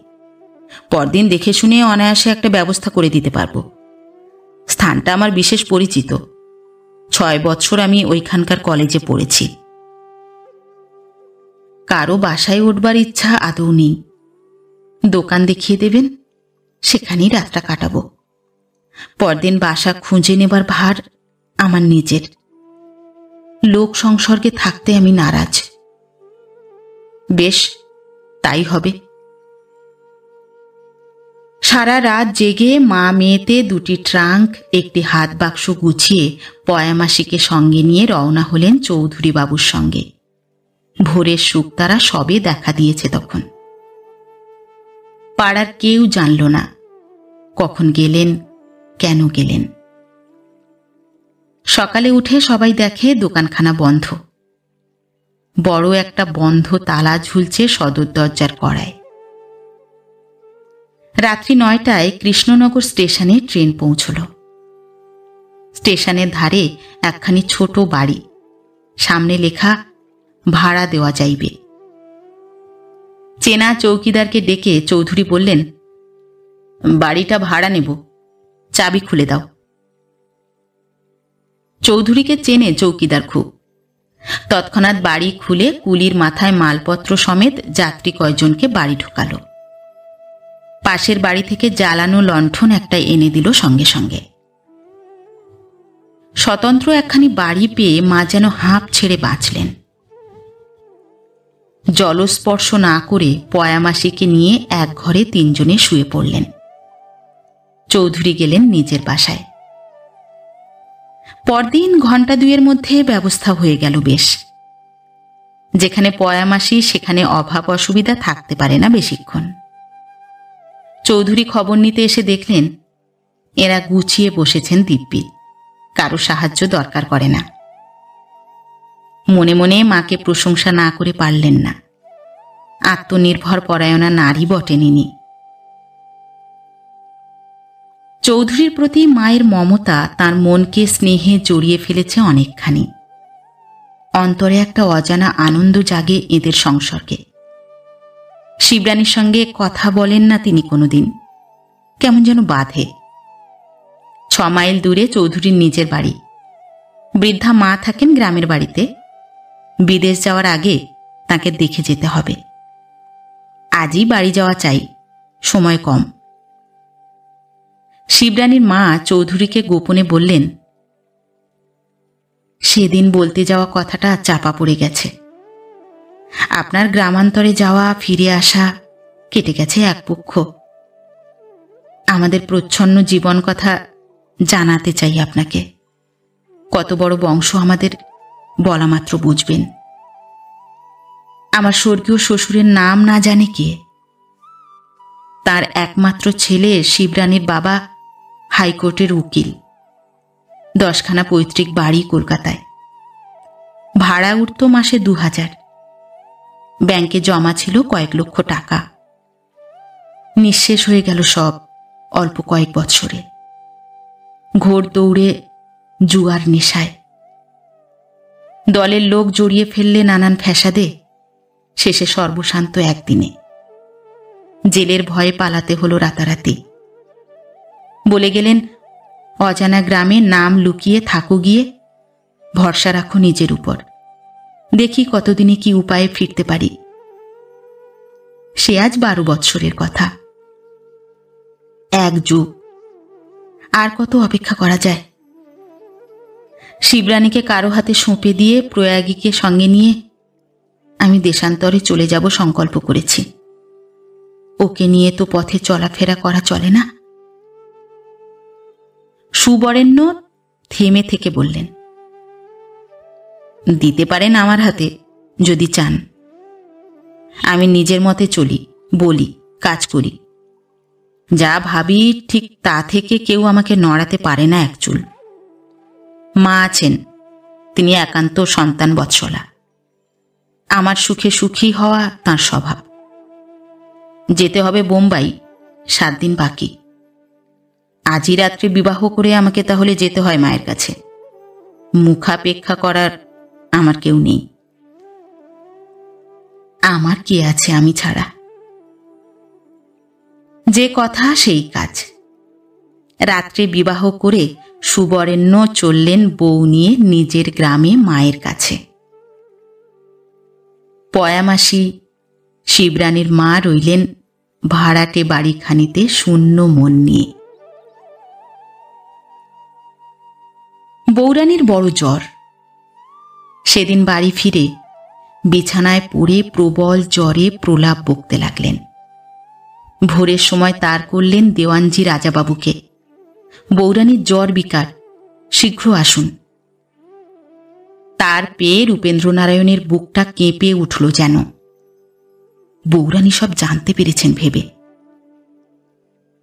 পরদিন দেখে শুনে অনায়াসে একটা ব্যবস্থা করে দিতে পারবো। স্থানটা আমার বিশেষ পরিচিত, 6 বছর আমি ওইখানকার কলেজে পড়েছি। কারো বাসায় উঠবার ইচ্ছা আদৌ নেই। দোকান দেখিয়ে দেবেন, সেখানেই রাতটা কাটাবো। পরদিন বাসা খুঁজে নেবার ভার আমার নিজের। লোক সংসর্গে থাকতে আমি নারাজ। বেশ, তাই হবে। সারা রাত জেগে মা মেয়েতে 2টি ট্রাঙ্ক, একটি হাত বাক্স গুছিয়ে পয়ামাসিকে সঙ্গে নিয়ে রওনা হলেন চৌধুরী বাবুর সঙ্গে। ভোরের শুকতারা সবে দেখা দিয়েছে তখন। পাড়ার কেউ জানল না কখন গেলেন, কেন গেলেন। সকালে উঠে সবাই দেখে দোকানখানা বন্ধ। বড় একটা বন্ধ তালা ঝুলছে সদর দরজার কড়ায়। রাত্রি 9টায় কৃষ্ণনগর স্টেশনে ট্রেন পৌঁছল। স্টেশনের ধারে একখানি ছোট বাড়ি, সামনে লেখা ভাড়া দেওয়া যাইবে। চেনা চৌকিদারকে ডেকে চৌধুরী বললেন, বাড়িটা ভাড়া নেব, চাবি খুলে দাও। চৌধুরীকে চেনে চৌকিদার খুব। তৎক্ষণাৎ বাড়ি খুলে কুলির মাথায় মালপত্র সমেত যাত্রী কয়জনকে বাড়ি ঢোকালো। পাশের বাড়ি থেকে জ্বালানো লণ্ঠন একটা এনে দিল সঙ্গে সঙ্গে। স্বতন্ত্র একখানি বাড়ি পেয়ে মা যেন হাঁপ ছেড়ে বাঁচলেন। জলস্পর্শ না করে পয়ামাসিকে নিয়ে এক ঘরে 3 জনে শুয়ে পড়লেন। চৌধুরী গেলেন নিজের বাসায়। পরদিন ঘণ্টা 2-এর মধ্যে ব্যবস্থা হয়ে গেল বেশ। যেখানে পয়ামাসি সেখানে অভাব অসুবিধা থাকতে পারে না বেশিক্ষণ। চৌধুরী খবর নিতে এসে দেখলেন এরা গুছিয়ে বসেছেন দিব্যি, কারো সাহায্য দরকার করে না। মনে মনে মাকে প্রশংসা না করে পারলেন না। আত্মনির্ভর পরায়ণা নারী বটেন ইনি। চৌধুরীর প্রতি মায়ের মমতা তার মনকে স্নেহে জড়িয়ে ফেলেছে অনেকখানি। অন্তরে একটা অজানা আনন্দ জাগে এদের সংসর্গে। শিবরানীর সঙ্গে কথা বলেন না তিনি কোনোদিন, কেমন যেন বাধে। 6 মাইল দূরে চৌধুরীর নিজের বাড়ি। বৃদ্ধা মা থাকেন গ্রামের বাড়িতে। বিদেশ যাওয়ার আগে তাকে দেখে যেতে হবে। আজই বাড়ি যাওয়া চাই, সময় কম। শিবরানীর মা চৌধুরীকে গোপনে বললেন, সেদিন বলতে যাওয়া কথাটা চাপা পড়ে গেছে। আপনার গ্রামান্তরে যাওয়া, ফিরে আসা কেটে গেছে এক পক্ষ। আমাদের প্রচ্ছন্ন জীবন কথা জানাতে চাই আপনাকে। কত বড় বংশ আমাদের বলা মাত্র বুঝবেন। আমার স্বর্গীয় শ্বশুরের নাম না জানে কে? তার একমাত্র ছেলে শিবরানীর বাবা হাইকোর্টের উকিল। 10খানা পৈতৃক বাড়ি কলকাতায়। ভাড়া উঠত মাসে 2000। ব্যাংকে জমা ছিল কয়েক লক্ষ টাকা। নিঃশেষ হয়ে গেল সব অল্প কয়েক বছরে। ঘোর দৌড়ে, জুয়ার নেশায়। দলের লোক জড়িয়ে ফেললে নানান ফ্যাসাদে। শেষে সর্বশান্ত একদিনে। জেলের ভয়ে পালাতে হলো রাতারাতি। বলে গেলেন, অজানা গ্রামে নাম লুকিয়ে থাকো গিয়ে, ভরসা রাখো নিজের উপর। দেখি কতদিনে কি উপায়ে ফিরতে পারি। সে আজ 12 বৎসরের কথা। এক যুগ। আর কত অপেক্ষা করা যায়? শিবরানীকে কারো হাতে সঁপে দিয়ে প্রয়াগীকে সঙ্গে নিয়ে আমি দেশান্তরে চলে যাব সংকল্প করেছি। ওকে নিয়ে তো পথে চলাফেরা করা চলে না। সুবরেণ্য থেমে থেকে বললেন, দিতে পারেন আমার হাতে যদি চান। আমি নিজের মতে চলি, বলি, কাজ করি। যা ভাবি ঠিক তা থেকে কেউ আমাকে নড়াতে পারে না এক চুল। মা আছেন, তিনি একান্ত সন্তান বৎসলা। আমার সুখে সুখী হওয়া তাঁর স্বভাব। যেতে হবে বোম্বাই, 7 দিন বাকি। আজই রাত্রে বিবাহ করে আমাকে তাহলে যেতে হয় মায়ের কাছে। মুখাপেক্ষা করার আমার কেউ নেই। আমার কে আছে আমি ছাড়া? যে কথা সেই কাজ। রাত্রে বিবাহ করে সুবরেণ্য চললেন বউ নিয়ে নিজের গ্রামে মায়ের কাছে। পয়ামাসি শিবরানীর মা রইলেন ভাড়াটে বাড়িখানিতে শূন্য মন নিয়ে। বৌরানীর বড় জ্বর। সেদিন বাড়ি ফিরে বিছানায় পড়ে প্রবল জ্বরে প্রলাপ বকতে লাগলেন। ভোরের সময় তার করলেন দেওয়ানজি রাজাবাবুকে, বৌরানীর জ্বর বিকার, শীঘ্র আসুন। তার পেয়ে রূপেন্দ্রনারায়ণের বুকটা কেঁপে উঠল যেন। বৌরানী সব জানতে পেরেছেন ভেবে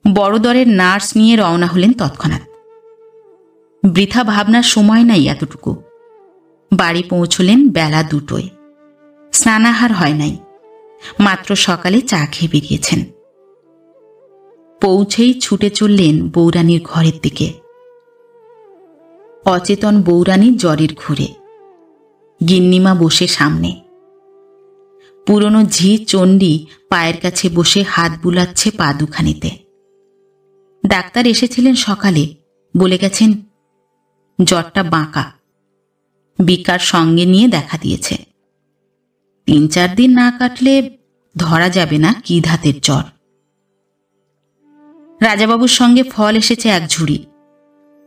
বড় দরের নার্স নিয়ে রওনা হলেন তৎক্ষণাৎ। বৃথা ভাবনার সময় নাই এতটুকু। বাড়ি পৌঁছলেন বেলা 2টায়। স্নানাহার হয় নাই, মাত্র সকালে চা খেয়ে বেরিয়েছেন। পৌঁছেই ছুটে চললেন বৌরানীর ঘরের দিকে। অচেতন বৌরানী জ্বরের ঘুরে, গিন্নিমা বসে সামনে। পুরনো ঝি চণ্ডী পায়ের কাছে বসে হাত বুলাচ্ছে পা দুখানিতে। ডাক্তার এসেছিলেন সকালে, বলে গেছেন জ্বরটা বাঁকা, বিকার সঙ্গে নিয়ে দেখা দিয়েছে। 3-4 দিন না কাটলে ধরা যাবে না কি ধাতের জ্বর। রাজাবাবুর সঙ্গে ফল এসেছে 1 ঝুড়ি,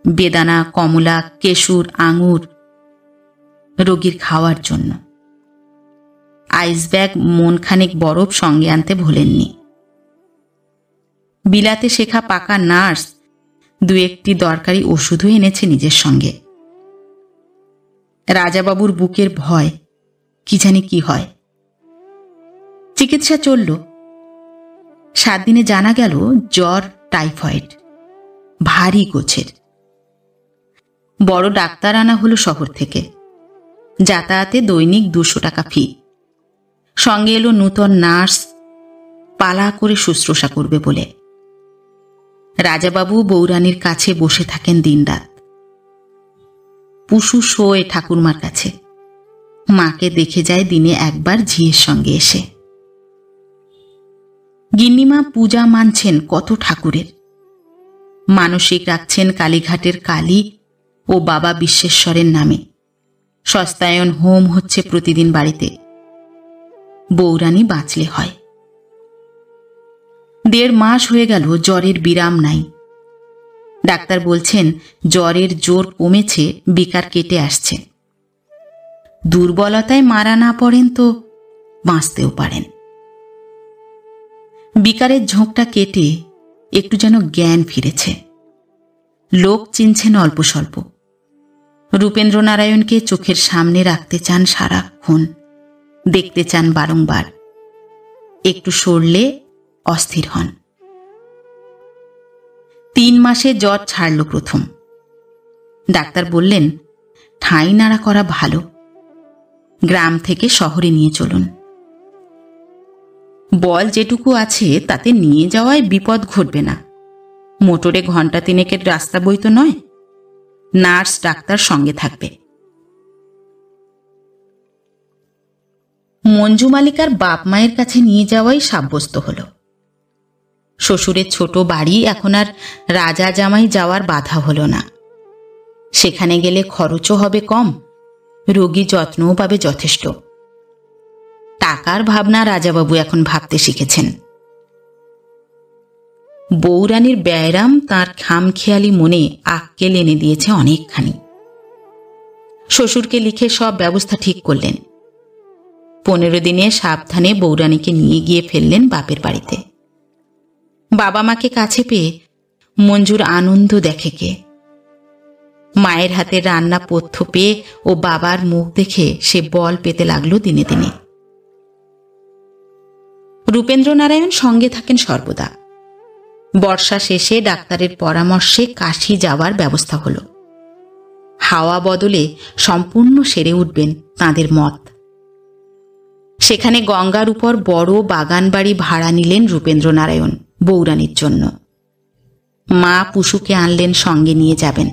বেদানা, কমলা, কেশুর, আঙুর রোগীর খাওয়ার জন্য। আইস ব্যাগ মনখানেক বরফ সঙ্গে আনতে ভোলেননি। বিলাতে শেখা পাকা নার্স 2-1টি দরকারি ওষুধও এনেছে নিজের সঙ্গে। রাজাবাবুর বুকের ভয়, কি জানি কি হয়। চিকিৎসা চলল। 7 দিনে জানা গেল জ্বর টাইফয়েড, ভারী গোছের। বড় ডাক্তার আনা হলো শহর থেকে। যাতায়াতে দৈনিক 200 টাকা ফি। সঙ্গে এলো নূতন নার্স, পালা করে শুশ্রূষা করবে বলে। রাজাবাবু বৌরানীর কাছে বসে থাকেন দিনরাত। পুষু শোয় ঠাকুরমার কাছে। মাকে দেখে যায় দিনে একবার ঝিয়ের সঙ্গে এসে। গিন্নিমা পূজা মানছেন কত ঠাকুরের। মানসিক রাখছেন কালীঘাটের কালী ও বাবা বিশ্বেশ্বরের নামে। সস্তায়ন হোম হচ্ছে প্রতিদিন বাড়িতে। বৌরানী বাঁচলে হয়। 1.5 মাস হয়ে গেল জ্বরের বিরাম নাই। ডাক্তার বলছেন জ্বরের জোর কমেছে, বিকার কেটে আসছে। দুর্বলতায় মারা না পড়েন তো বাঁচতেও পারেন। বিকারের ঝোঁকটা কেটে একটু যেন জ্ঞান ফিরেছে। লোক চিনছেন অল্প স্বল্প। রূপেন্দ্রনারায়ণকে চোখের সামনে রাখতে চান সারাক্ষণ, দেখতে চান বারংবার। একটু সরলে অস্থির হন। 3 মাসে জ্বর ছাড়ল প্রথম। ডাক্তার বললেন ঠাঁই নাড়া করা ভালো, গ্রাম থেকে শহরে নিয়ে চলুন। বল যেটুকু আছে তাতে নিয়ে যাওয়ায় বিপদ ঘটবে না। মোটরে 1 ঘণ্টা 3-এর রাস্তা বই তো নয়। নার্স ডাক্তার সঙ্গে থাকবে। মঞ্জু মালিকার বাপ মায়ের কাছে নিয়ে যাওয়াই সাব্যস্ত হল। শ্বশুরের ছোট বাড়ি, এখন আর রাজা জামাই যাওয়ার বাধা হল না। সেখানে গেলে খরচও হবে কম, রোগী যত্নও পাবে যথেষ্ট। টাকার ভাবনা রাজাবাবু এখন ভাবতে শিখেছেন। বৌরানীর ব্যায়াম তাঁর খামখেয়ালি মনে আক্কেল এনে দিয়েছে অনেকখানি। শ্বশুরকে লিখে সব ব্যবস্থা ঠিক করলেন। 15 দিনে সাবধানে বৌরানীকে নিয়ে গিয়ে ফেললেন বাপের বাড়িতে। বাবা মাকে কাছে পেয়ে মঞ্জুর আনন্দ দেখে কে। মায়ের হাতে রান্না পথ্য পেয়ে ও বাবার মুখ দেখে সে বল পেতে লাগলো দিনে দিনে। রূপেন্দ্রনারায়ণ সঙ্গে থাকেন সর্বদা। বর্ষা শেষে ডাক্তারের পরামর্শে কাশী যাওয়ার ব্যবস্থা হলো। হাওয়া বদলে সম্পূর্ণ সেরে উঠবেন তাঁদের মত। সেখানে গঙ্গার উপর বড় বাগান বাড়ি ভাড়া নিলেন রূপেন্দ্রনারায়ণ বৌরানীর জন্য। মা পুশুকে আনলেন, সঙ্গে নিয়ে যাবেন।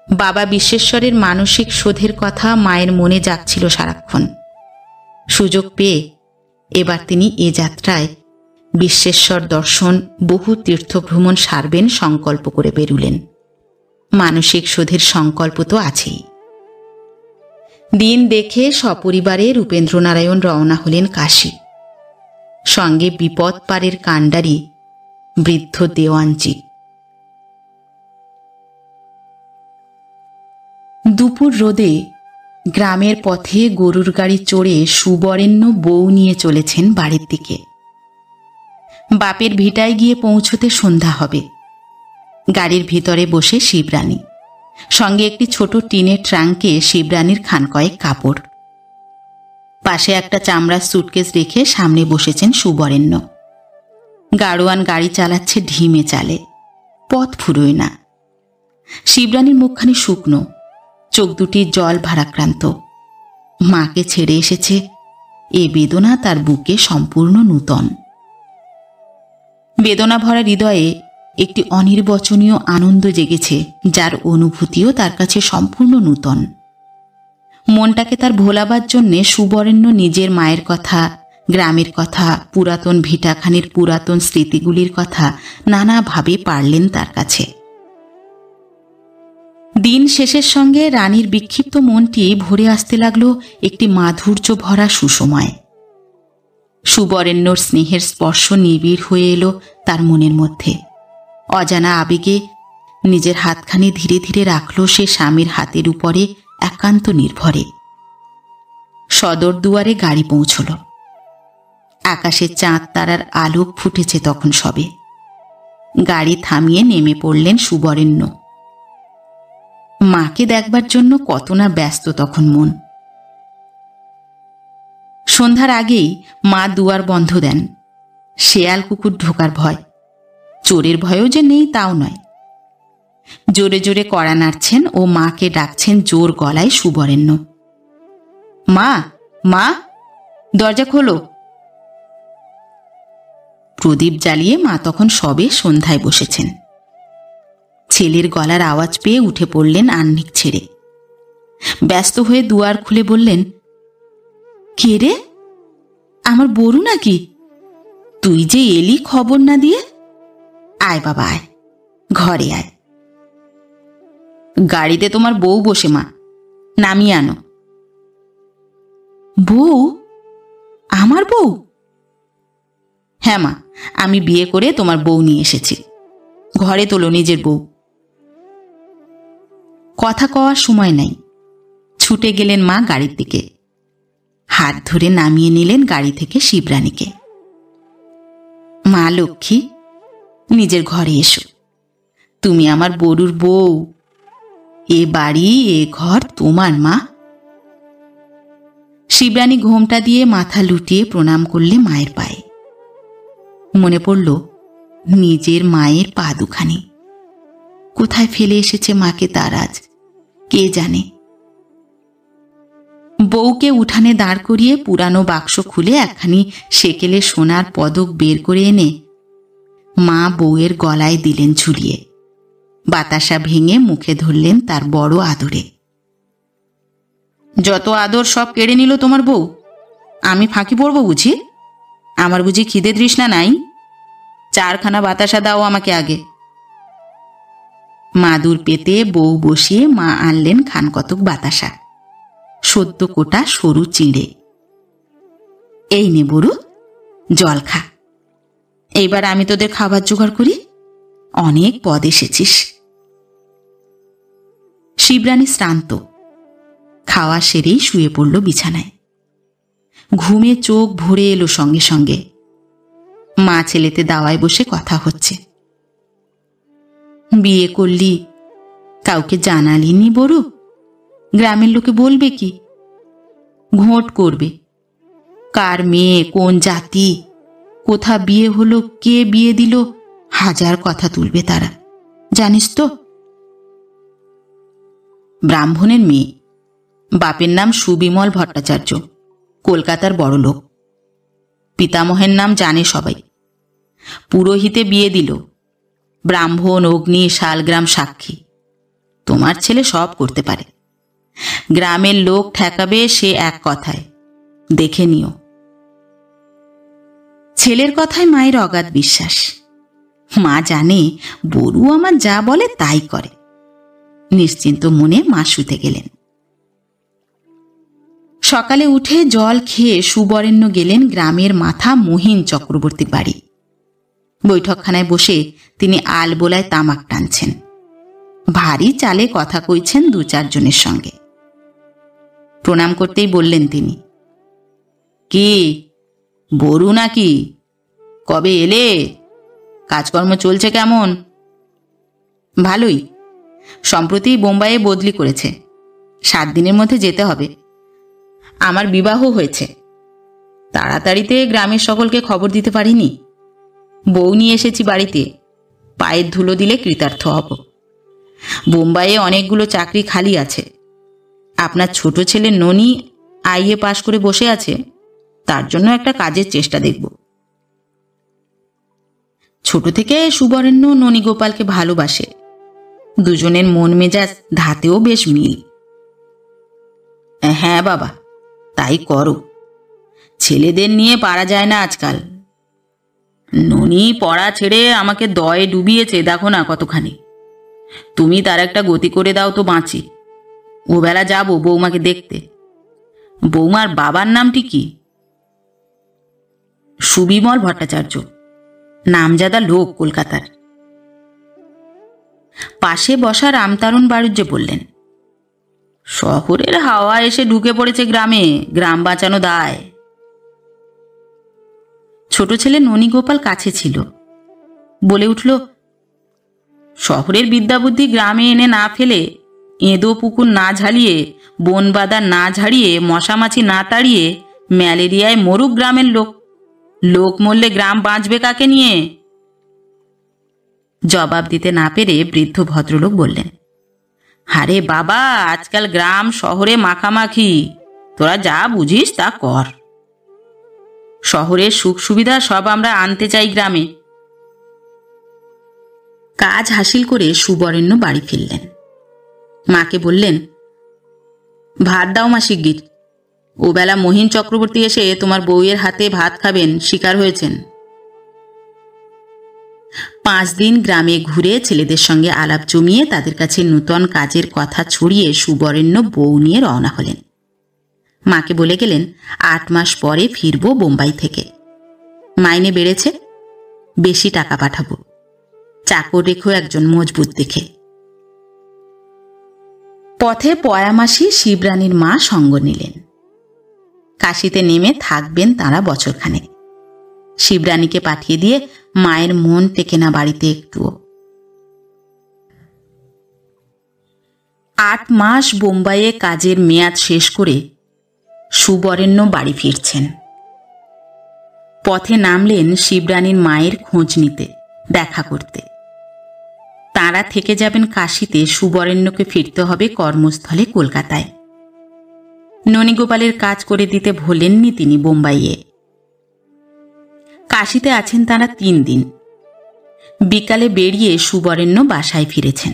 বাবা বিশ্বেশ্বরের মানসিক শোধের কথা মায়ের মনে যাচ্ছিল সারাক্ষণ। সুযোগ পেয়ে এবার তিনি এ যাত্রায় বিশ্বেশ্বর দর্শন, বহু তীর্থভ্রমণ সারবেন সংকল্প করে বেরুলেন। মানসিক শোধের সংকল্প তো আছেই। দিন দেখে সপরিবারে রূপেন্দ্রনারায়ণ রওনা হলেন কাশী। সঙ্গে বিপদ পারের কাণ্ডারি বৃদ্ধ দেওয়ানজি। দুপুর রোদে গ্রামের পথে গরুর গাড়ি চড়ে সুবরেণ্য বউ নিয়ে চলেছেন বাড়ির দিকে। বাপের ভিটায় গিয়ে পৌঁছতে সন্ধ্যা হবে। গাড়ির ভিতরে বসে শিবরানী, সঙ্গে একটি ছোট টিনের ট্রাঙ্কে শিবরানীর খান কয়েক কাপড়। পাশে একটা চামড়ার সুটকেস রেখে সামনে বসেছেন সুবরেণ্য। গাড়োয়ান গাড়ি চালাচ্ছে ঢিমে চালে, পথ ফুরোয় না। শিবরানীর মুখখানি শুকনো, চোখ দুটি জল ভারাক্রান্ত। মাকে ছেড়ে এসেছে, এ বেদনা তার বুকে সম্পূর্ণ নূতন। বেদনা ভরা হৃদয়ে একটি অনির্বচনীয় আনন্দ জেগেছে, যার অনুভূতিও তার কাছে সম্পূর্ণ নূতন। মনটাকে তার ভোলাবার জন্যে সুবরেণ্য নিজের মায়ের কথা, গ্রামের কথা, পুরাতন ভিটাখানির পুরাতন স্মৃতিগুলির কথা নানাভাবে পারলেন তার কাছে। দিন শেষের সঙ্গে রানীর বিক্ষিপ্ত মনটি ভরে আসতে লাগল একটি মাধুর্য ভরা সুসময়। সুবরেণ্যর স্নেহের স্পর্শ নিবিড় হয়ে এলো তার মনের মধ্যে। অজানা আবেগে নিজের হাতখানি ধীরে ধীরে রাখল সে স্বামীর হাতের উপরে একান্ত নির্ভরে। সদর দুয়ারে গাড়ি পৌঁছল। আকাশে চাঁদ তারার আলোক ফুটেছে তখন সবে। গাড়ি থামিয়ে নেমে পড়লেন সুবরেণ্য। মাকে দেখবার জন্য কত না ব্যস্ত তখন মন। সন্ধ্যার আগেই মা দুয়ার বন্ধ দেন। শেয়াল কুকুর ঢোকার ভয়, চোরের ভয়ও যে নেই তাও নয়। জোরে জোরে কড়া নাড়ছেন ও মাকে ডাকছেন জোর গলায় সুবরেণ্য। মা, মা, দরজা খোলো। প্রদীপ জ্বালিয়ে মা তখন সবে সন্ধ্যায় বসেছেন। ছেলের গলার আওয়াজ পেয়ে উঠে পড়লেন আহ্নিক ছেড়ে। ব্যস্ত হয়ে দুয়ার খুলে বললেন, কে রে? আমার বড়ু নাকি? তুই যে এলি খবর না দিয়ে? আয় বাবা আয়, ঘরে আয়। গাড়িতে তোমার বউ বসে মা, নামিয়ে আনো। বউ? আমার বউ? হ্যাঁ মা, আমি বিয়ে করে তোমার বউ নিয়ে এসেছি। ঘরে তোলো নিজের বউ। কথা কওয়ার সময় নাই, ছুটে গেলেন মা গাড়ির দিকে। হাত ধরে নামিয়ে নিলেন গাড়ি থেকে শিবরানীকে। মা লক্ষ্মী, নিজের ঘরে এসো। তুমি আমার বড়ুর বউ। এ বাড়ি, এ ঘর তোমার মা। শিবরানী ঘোমটা দিয়ে মাথা লুটিয়ে প্রণাম করলে মায়ের পায়ে। মনে পড়ল নিজের মায়ের পা দুখানি। কোথায় ফেলে এসেছে মাকে তার আজ কে জানে। বউকে উঠানে দাঁড় করিয়ে পুরানো বাক্স খুলে একখানি সেকেলে সোনার পদক বের করে এনে মা বউয়ের গলায় দিলেন ঝুলিয়ে। বাতাসা ভেঙে মুখে ধরলেন তার বড় আদরে। যত আদর সব কেড়ে নিল তোমার বউ। আমি ফাঁকি পড়ব বুঝি? আমার বুঝি খিদে তৃষ্ণা নাই? চারখানা বাতাসা দাও আমাকে আগে। মাদুর পেতে বউ বসিয়ে মা আনলেন খানকতক বাতাসা, সদ্য কোটা সরু চিঁড়ে। এই নে বড়ু, জল খা। এইবার আমি তোদের খাবার জোগাড় করি। অনেক পদ এসেছিস। শিবরানী শ্রান্ত, খাওয়া সেরেই শুয়ে পড়ল বিছানায়। ঘুমে চোখ ভরে এলো সঙ্গে সঙ্গে। মা ছেলেতে দাওয়ায় বসে কথা হচ্ছে। বিয়ে করলি, কাউকে জানালিনি বড়ু? গ্রামের লোকে বলবে কি? ঘোট করবে, কার মেয়ে, কোন জাতি, কোথা বিয়ে হলো, কে বিয়ে দিল, হাজার কথা তুলবে তারা, জানিস তো। ব্রাহ্মণের মেয়ে, বাপের নাম সুবিমল ভট্টাচার্য, কলকাতার বড় লোক। পিতামহের নাম জানে সবাই। পুরোহিতে বিয়ে দিল, ব্রাহ্মণ, অগ্নি, শালগ্রাম সাক্ষী। তোমার ছেলে সব করতে পারে। গ্রামের লোক ঠেকাবে সে এক কথায়, দেখে নিও। ছেলের কথায় মায়ের অগাধ বিশ্বাস। মা জানে বড়ু আমার যা বলে তাই করে। নিশ্চিন্ত মনে মা শুতে গেলেন। সকালে উঠে জল খেয়ে সুবরেণ্য গেলেন গ্রামের মাথা মহিন চক্রবর্তীর বাড়ি। বৈঠকখানায় বসে তিনি আলবোলায় তামাক টানছেন। ভারী চালে কথা কইছেন দু চারজনের সঙ্গে। প্রণাম করতেই বললেন তিনি, কি বড়ু নাকি? কবে এলে? কাজকর্ম চলছে কেমন? ভালোই। সম্প্রতি বোম্বাইয়ে বদলি করেছে, 7 দিনের মধ্যে যেতে হবে। আমার বিবাহ হয়েছে, তাড়াতাড়িতে গ্রামের সকলকে খবর দিতে পারিনি। বউ নিয়ে এসেছি বাড়িতে, পায়ের ধুলো দিলে কৃতার্থ হব। বোম্বাইয়ে অনেকগুলো চাকরি খালি আছে। আপনার ছোট ছেলে ননি আইএ পাশ করে বসে আছে, তার জন্য একটা কাজের চেষ্টা দেখব। ছোট থেকে সুবরেণ্য ননীগোপালকে ভালোবাসে। দুজনের মন মেজাজ ধাতেও বেশ মিল। হ্যাঁ বাবা, তাই করো। ছেলেদের নিয়ে পারা যায় না আজকাল। ননি পড়া ছেড়ে আমাকে দয়ে ডুবিয়েছে, দেখো না কতখানি। তুমি তার একটা গতি করে দাও তো বাঁচি। ও বেলা যাবো বৌমাকে দেখতে। বৌমার বাবার নামটি কি? সুবিমল ভট্টাচার্য, নামজাদা লোক কলকাতার। পাশে বসা রামতারণ বাড়ুজ্যে বললেন, শহরের হাওয়া এসে ঢুকে পড়েছে গ্রামে, গ্রাম বাঁচানো দায়। ছোট ছেলে ননীগোপাল কাছে ছিল, বলে উঠল, শহরের বিদ্যাবুদ্ধি গ্রামে এনে না ফেলে, এঁদো পুকুর না ঝালিয়ে, বন বাদা না ঝাড়িয়ে, মশামাছি না তাড়িয়ে ম্যালেরিয়ায় মরুক গ্রামের লোক। লোক মরলে গ্রাম বাঁচবে কাকে নিয়ে? জবাব দিতে না পেরে বৃদ্ধ ভদ্রলোক বললেন, আরে বাবা, আজকাল গ্রাম শহরে মাখামাখি। তোরা যা বুঝিস তা কর। শহরের সুখ সুবিধা সব আমরা আনতে চাই গ্রামে। কাজ হাসিল করে সুবরেণ্য বাড়ি ফিরলেন। মাকে বললেন, ভাত দাও মা শিগগির। ও বেলা মহিন চক্রবর্তী এসে তোমার বউয়ের হাতে ভাত খাবেন, শিকার হয়েছেন। 5 দিন গ্রামে ঘুরে ছেলেদের সঙ্গে আলাপ জমিয়ে তাদের কাছে নূতন কাজের কথা ছড়িয়ে সুবরেণ্য বউ নিয়ে রওনা হলেন। মাকে বলে গেলেন 8 মাস পরে ফিরব বোম্বাই থেকে। মাইনে বেড়েছে, বেশি টাকা পাঠাবো। চাকর রেখো একজন মজবুত দেখে। পথে পয়ামাসি শিবরানীর মা সঙ্গ নিলেন। কাশিতে নেমে থাকবেন তাঁরা বছরখানেক। শিবরানীকে পাঠিয়ে দিয়ে মায়ের মন টেকে না বাড়িতে একটুও। 8 মাস বোম্বাইয়ে কাজের মেয়াদ শেষ করে সুবরেণ্য বাড়ি ফিরছেন। পথে নামলেন শিবরানীর মায়ের খোঁজ নিতে, দেখা করতে। তাঁরা থেকে যাবেন কাশিতে, সুবরেণ্যকে ফিরতে হবে কর্মস্থলে কলকাতায়। ননীগোপালের কাজ করে দিতে ভোলেননি তিনি বোম্বাইয়ে। কাশিতে আছেন তাঁরা 3 দিন। বিকালে বেরিয়ে সুবরেণ্য বাসায় ফিরেছেন।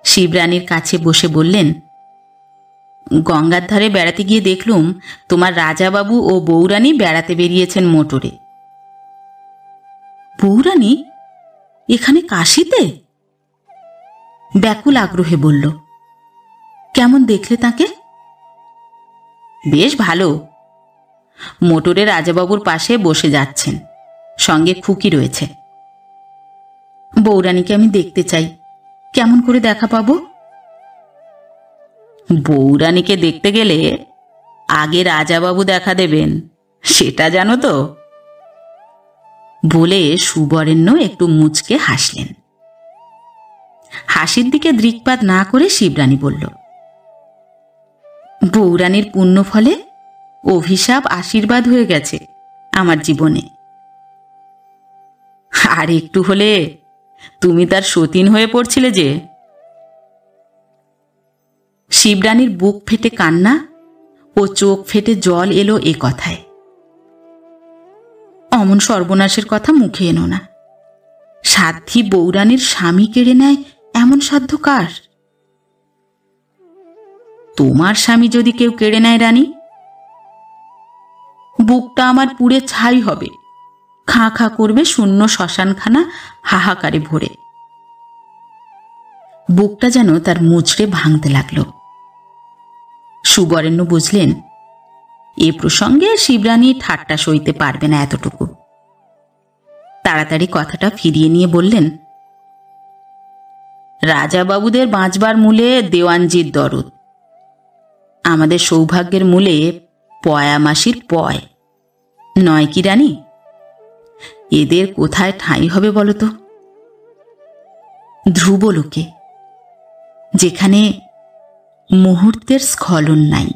শিবরানীর কাছে বসে বললেন, গঙ্গার ধারে বেড়াতে গিয়ে দেখলুম তোমার রাজাবাবু ও বৌরানী বেড়াতে বেরিয়েছেন মোটরে। বৌরানী এখানে কাশিতে? ব্যাকুল আগ্রহে বলল, কেমন দেখলে তাকে? বেশ ভালো। মোটরে রাজাবাবুর পাশে বসে যাচ্ছেন, সঙ্গে খুকি রয়েছে। বৌরানীকে আমি দেখতে চাই, কেমন করে দেখা পাবো? বৌরানীকে দেখতে গেলে আগে রাজাবাবু দেখা দেবেন, সেটা জানো তো? বলে সুবরেণ্য একটু মুচকে হাসলেন। হাসির দিকে দৃকপাত না করে শিবরানী বলল, বউরানীর পুণ্য ফলে অভিশাপ আশীর্বাদ হয়ে গেছে আমার জীবনে। আর একটু হলে তুমি তার সতীন হয়ে পড়ছিলে যে। শিবরানীর বুক ফেটে কান্না ও চোখ ফেটে জল এলো এ কথায়। অমন সর্বনাশের কথা মুখে এনো না। সাধ্বী বউরানীর স্বামী কেড়ে নেয় এমন সাধ্য কার? তোমার স্বামী যদি কেউ কেড়ে নেয় রানী, বুকটা আমার পুড়ে ছাই হবে, খাঁ খাঁ করবে শূন্য শ্মশানখানা হাহাকারে ভরে। বুকটা যেন তার মুচড়ে ভাঙতে লাগল। সুবরেণ্য বুঝলেন এ প্রসঙ্গে শিবরানী ঠাট্টা সইতে পারবে না এতটুকু। তাড়াতাড়ি কথাটা ফিরিয়ে নিয়ে বললেন, রাজাবাবুদের বাঁচবার মূলে দেওয়ানজির দরদ, আমাদের সৌভাগ্যের মূলে পয়া মাসির পয় নয় কি রানী? এদের কোথায় ঠাঁই হবে বলতো? ধ্রুবলোকে, যেখানে মুহূর্তের স্খলন নাই।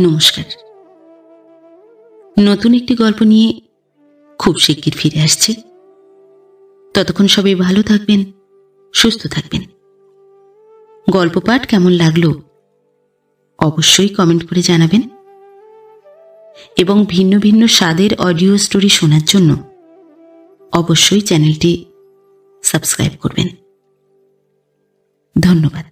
নমস্কার। নতুন একটি গল্প নিয়ে খুব শিগগির ফিরে আসছি। ততক্ষণ সবাই ভালো থাকবেন, সুস্থ থাকবেন। গল্প পাঠ কেমন লাগলো অবশ্যই কমেন্ট করে জানাবেন, এবং ভিন্ন ভিন্ন স্বাদের অডিও স্টোরি শোনার জন্য অবশ্যই চ্যানেলটি সাবস্ক্রাইব করবেন। ধন্যবাদ।